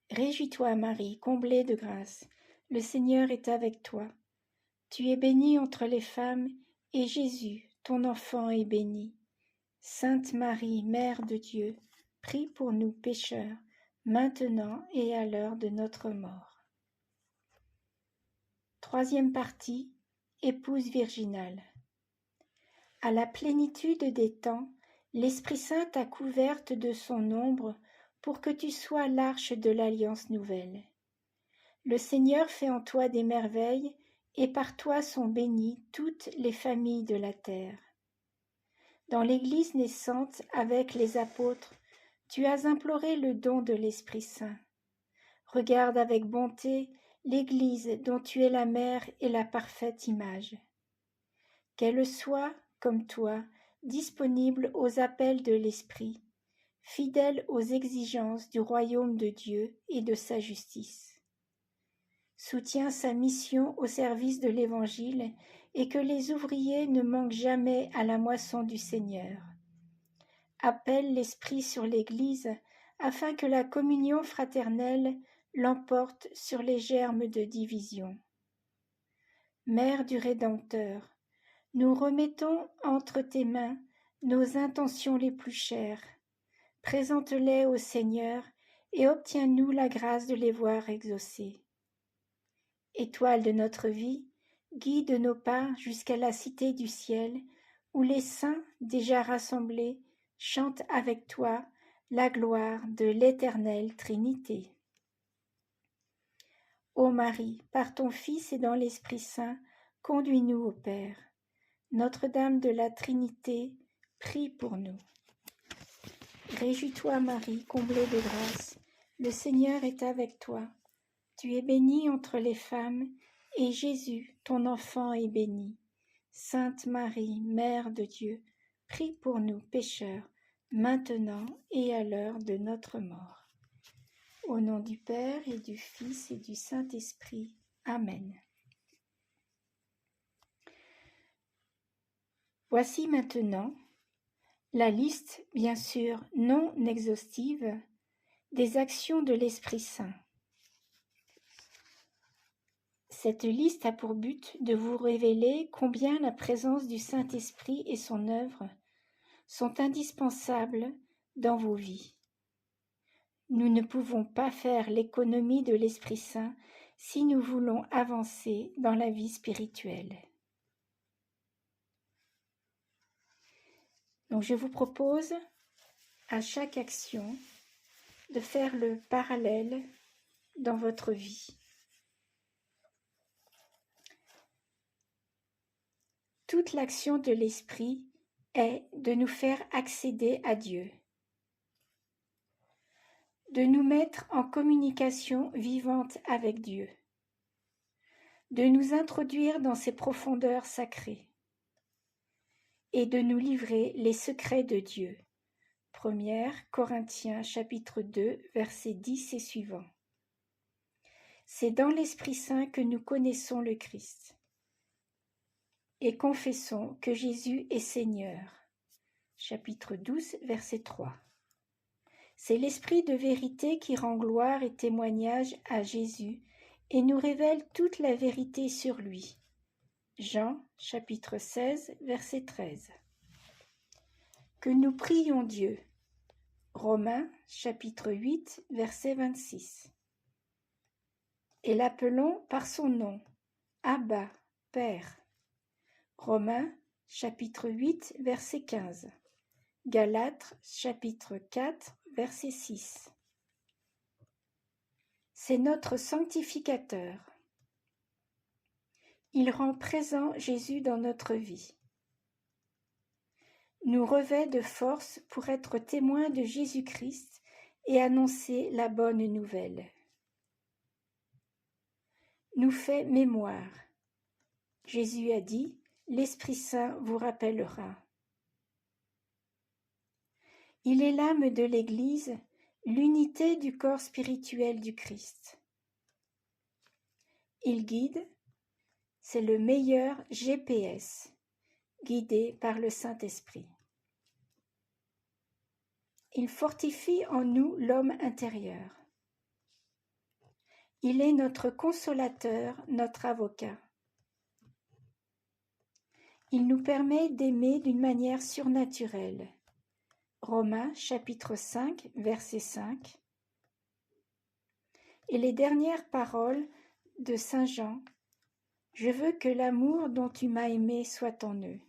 Réjouis-toi, Marie, comblée de grâce, le Seigneur est avec toi. Tu es bénie entre les femmes, et Jésus, ton enfant, est béni. Sainte Marie, Mère de Dieu, prie pour nous pécheurs, maintenant et à l'heure de notre mort. Troisième partie, épouse virginale. À la plénitude des temps, l'Esprit Saint t'a couverte de son ombre pour que tu sois l'arche de l'alliance nouvelle. Le Seigneur fait en toi des merveilles, et par toi sont bénies toutes les familles de la terre. Dans l'Église naissante avec les apôtres, tu as imploré le don de l'Esprit Saint. Regarde avec bonté l'Église dont tu es la mère et la parfaite image. Qu'elle soit, comme toi, disponible aux appels de l'Esprit, fidèle aux exigences du royaume de Dieu et de sa justice. Soutiens sa mission au service de l'Évangile et que les ouvriers ne manquent jamais à la moisson du Seigneur. Appelle l'Esprit sur l'Église afin que la communion fraternelle l'emporte sur les germes de division. Mère du Rédempteur, nous remettons entre tes mains nos intentions les plus chères. Présente-les au Seigneur et obtiens-nous la grâce de les voir exaucées. Étoile de notre vie, guide nos pas jusqu'à la cité du ciel, où les saints, déjà rassemblés, chantent avec toi la gloire de l'éternelle Trinité. Ô Marie, par ton Fils et dans l'Esprit Saint, conduis-nous au Père. Notre-Dame de la Trinité, prie pour nous. Réjouis-toi, Marie, comblée de grâce, le Seigneur est avec toi. Tu es bénie entre les femmes, et Jésus, ton enfant, est béni. Sainte Marie, Mère de Dieu, prie pour nous pécheurs, maintenant et à l'heure de notre mort. Au nom du Père et du Fils et du Saint-Esprit. Amen. Voici maintenant la liste, bien sûr non exhaustive, des actions de l'Esprit Saint. Cette liste a pour but de vous révéler combien la présence du Saint-Esprit et son œuvre sont indispensables dans vos vies. Nous ne pouvons pas faire l'économie de l'Esprit Saint si nous voulons avancer dans la vie spirituelle. Donc je vous propose à chaque action de faire le parallèle dans votre vie. Toute l'action de l'Esprit est de nous faire accéder à Dieu, de nous mettre en communication vivante avec Dieu, de nous introduire dans ses profondeurs sacrées et de nous livrer les secrets de Dieu. 1 Corinthiens chapitre 2, versets 10 et suivants. C'est dans l'Esprit Saint que nous connaissons le Christ et confessons que Jésus est Seigneur. Chapitre 12, verset 3. C'est l'Esprit de vérité qui rend gloire et témoignage à Jésus et nous révèle toute la vérité sur lui. Jean, chapitre 16, verset 13. Que nous prions Dieu. Romains, chapitre 8, verset 26. Et l'appelons par son nom, Abba, Père. Romains, chapitre 8, verset 15. Galates, chapitre 4, verset 6. C'est notre sanctificateur. Il rend présent Jésus dans notre vie. Nous revêt de force pour être témoins de Jésus-Christ et annoncer la bonne nouvelle. Nous fait mémoire. Jésus a dit, l'Esprit Saint vous rappellera. Il est l'âme de l'Église, l'unité du corps spirituel du Christ. Il guide, c'est le meilleur GPS, guidé par le Saint-Esprit. Il fortifie en nous l'homme intérieur. Il est notre consolateur, notre avocat. Il nous permet d'aimer d'une manière surnaturelle. Romains chapitre 5, verset 5. Et les dernières paroles de Saint Jean. Je veux que l'amour dont tu m'as aimé soit en eux.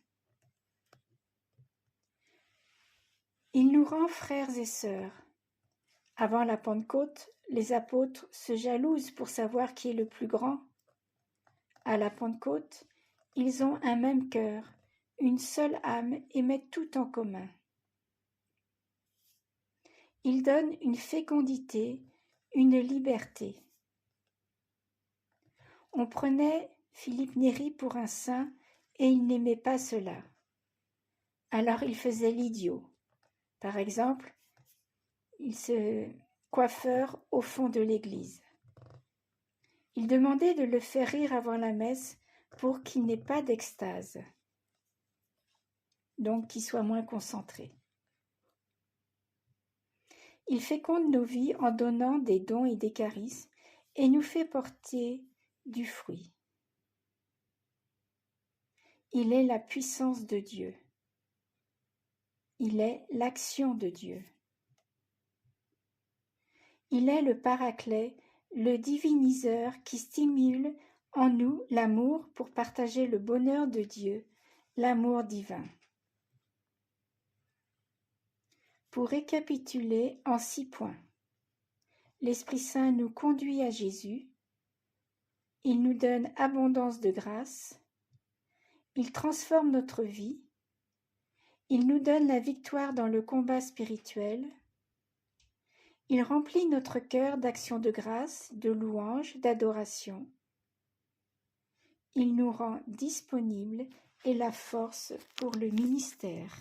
Il nous rend frères et sœurs. Avant la Pentecôte, les apôtres se jalousent pour savoir qui est le plus grand. À la Pentecôte, ils ont un même cœur, une seule âme et mettent tout en commun. Ils donnent une fécondité, une liberté. On prenait Philippe Néri pour un saint et il n'aimait pas cela. Alors il faisait l'idiot. Par exemple, il se coiffeur au fond de l'église. Il demandait de le faire rire avant la messe pour qu'il n'ait pas d'extase, donc qu'il soit moins concentré. Il féconde nos vies en donnant des dons et des charismes et nous fait porter du fruit. Il est la puissance de Dieu. Il est l'action de Dieu. Il est le paraclet, le diviniseur qui stimule en nous l'amour pour partager le bonheur de Dieu, l'amour divin. Pour récapituler en 6 points. L'Esprit Saint nous conduit à Jésus. Il nous donne abondance de grâce. Il transforme notre vie. Il nous donne la victoire dans le combat spirituel. Il remplit notre cœur d'actions de grâce, de louange, d'adoration. Il nous rend disponibles et la force pour le ministère.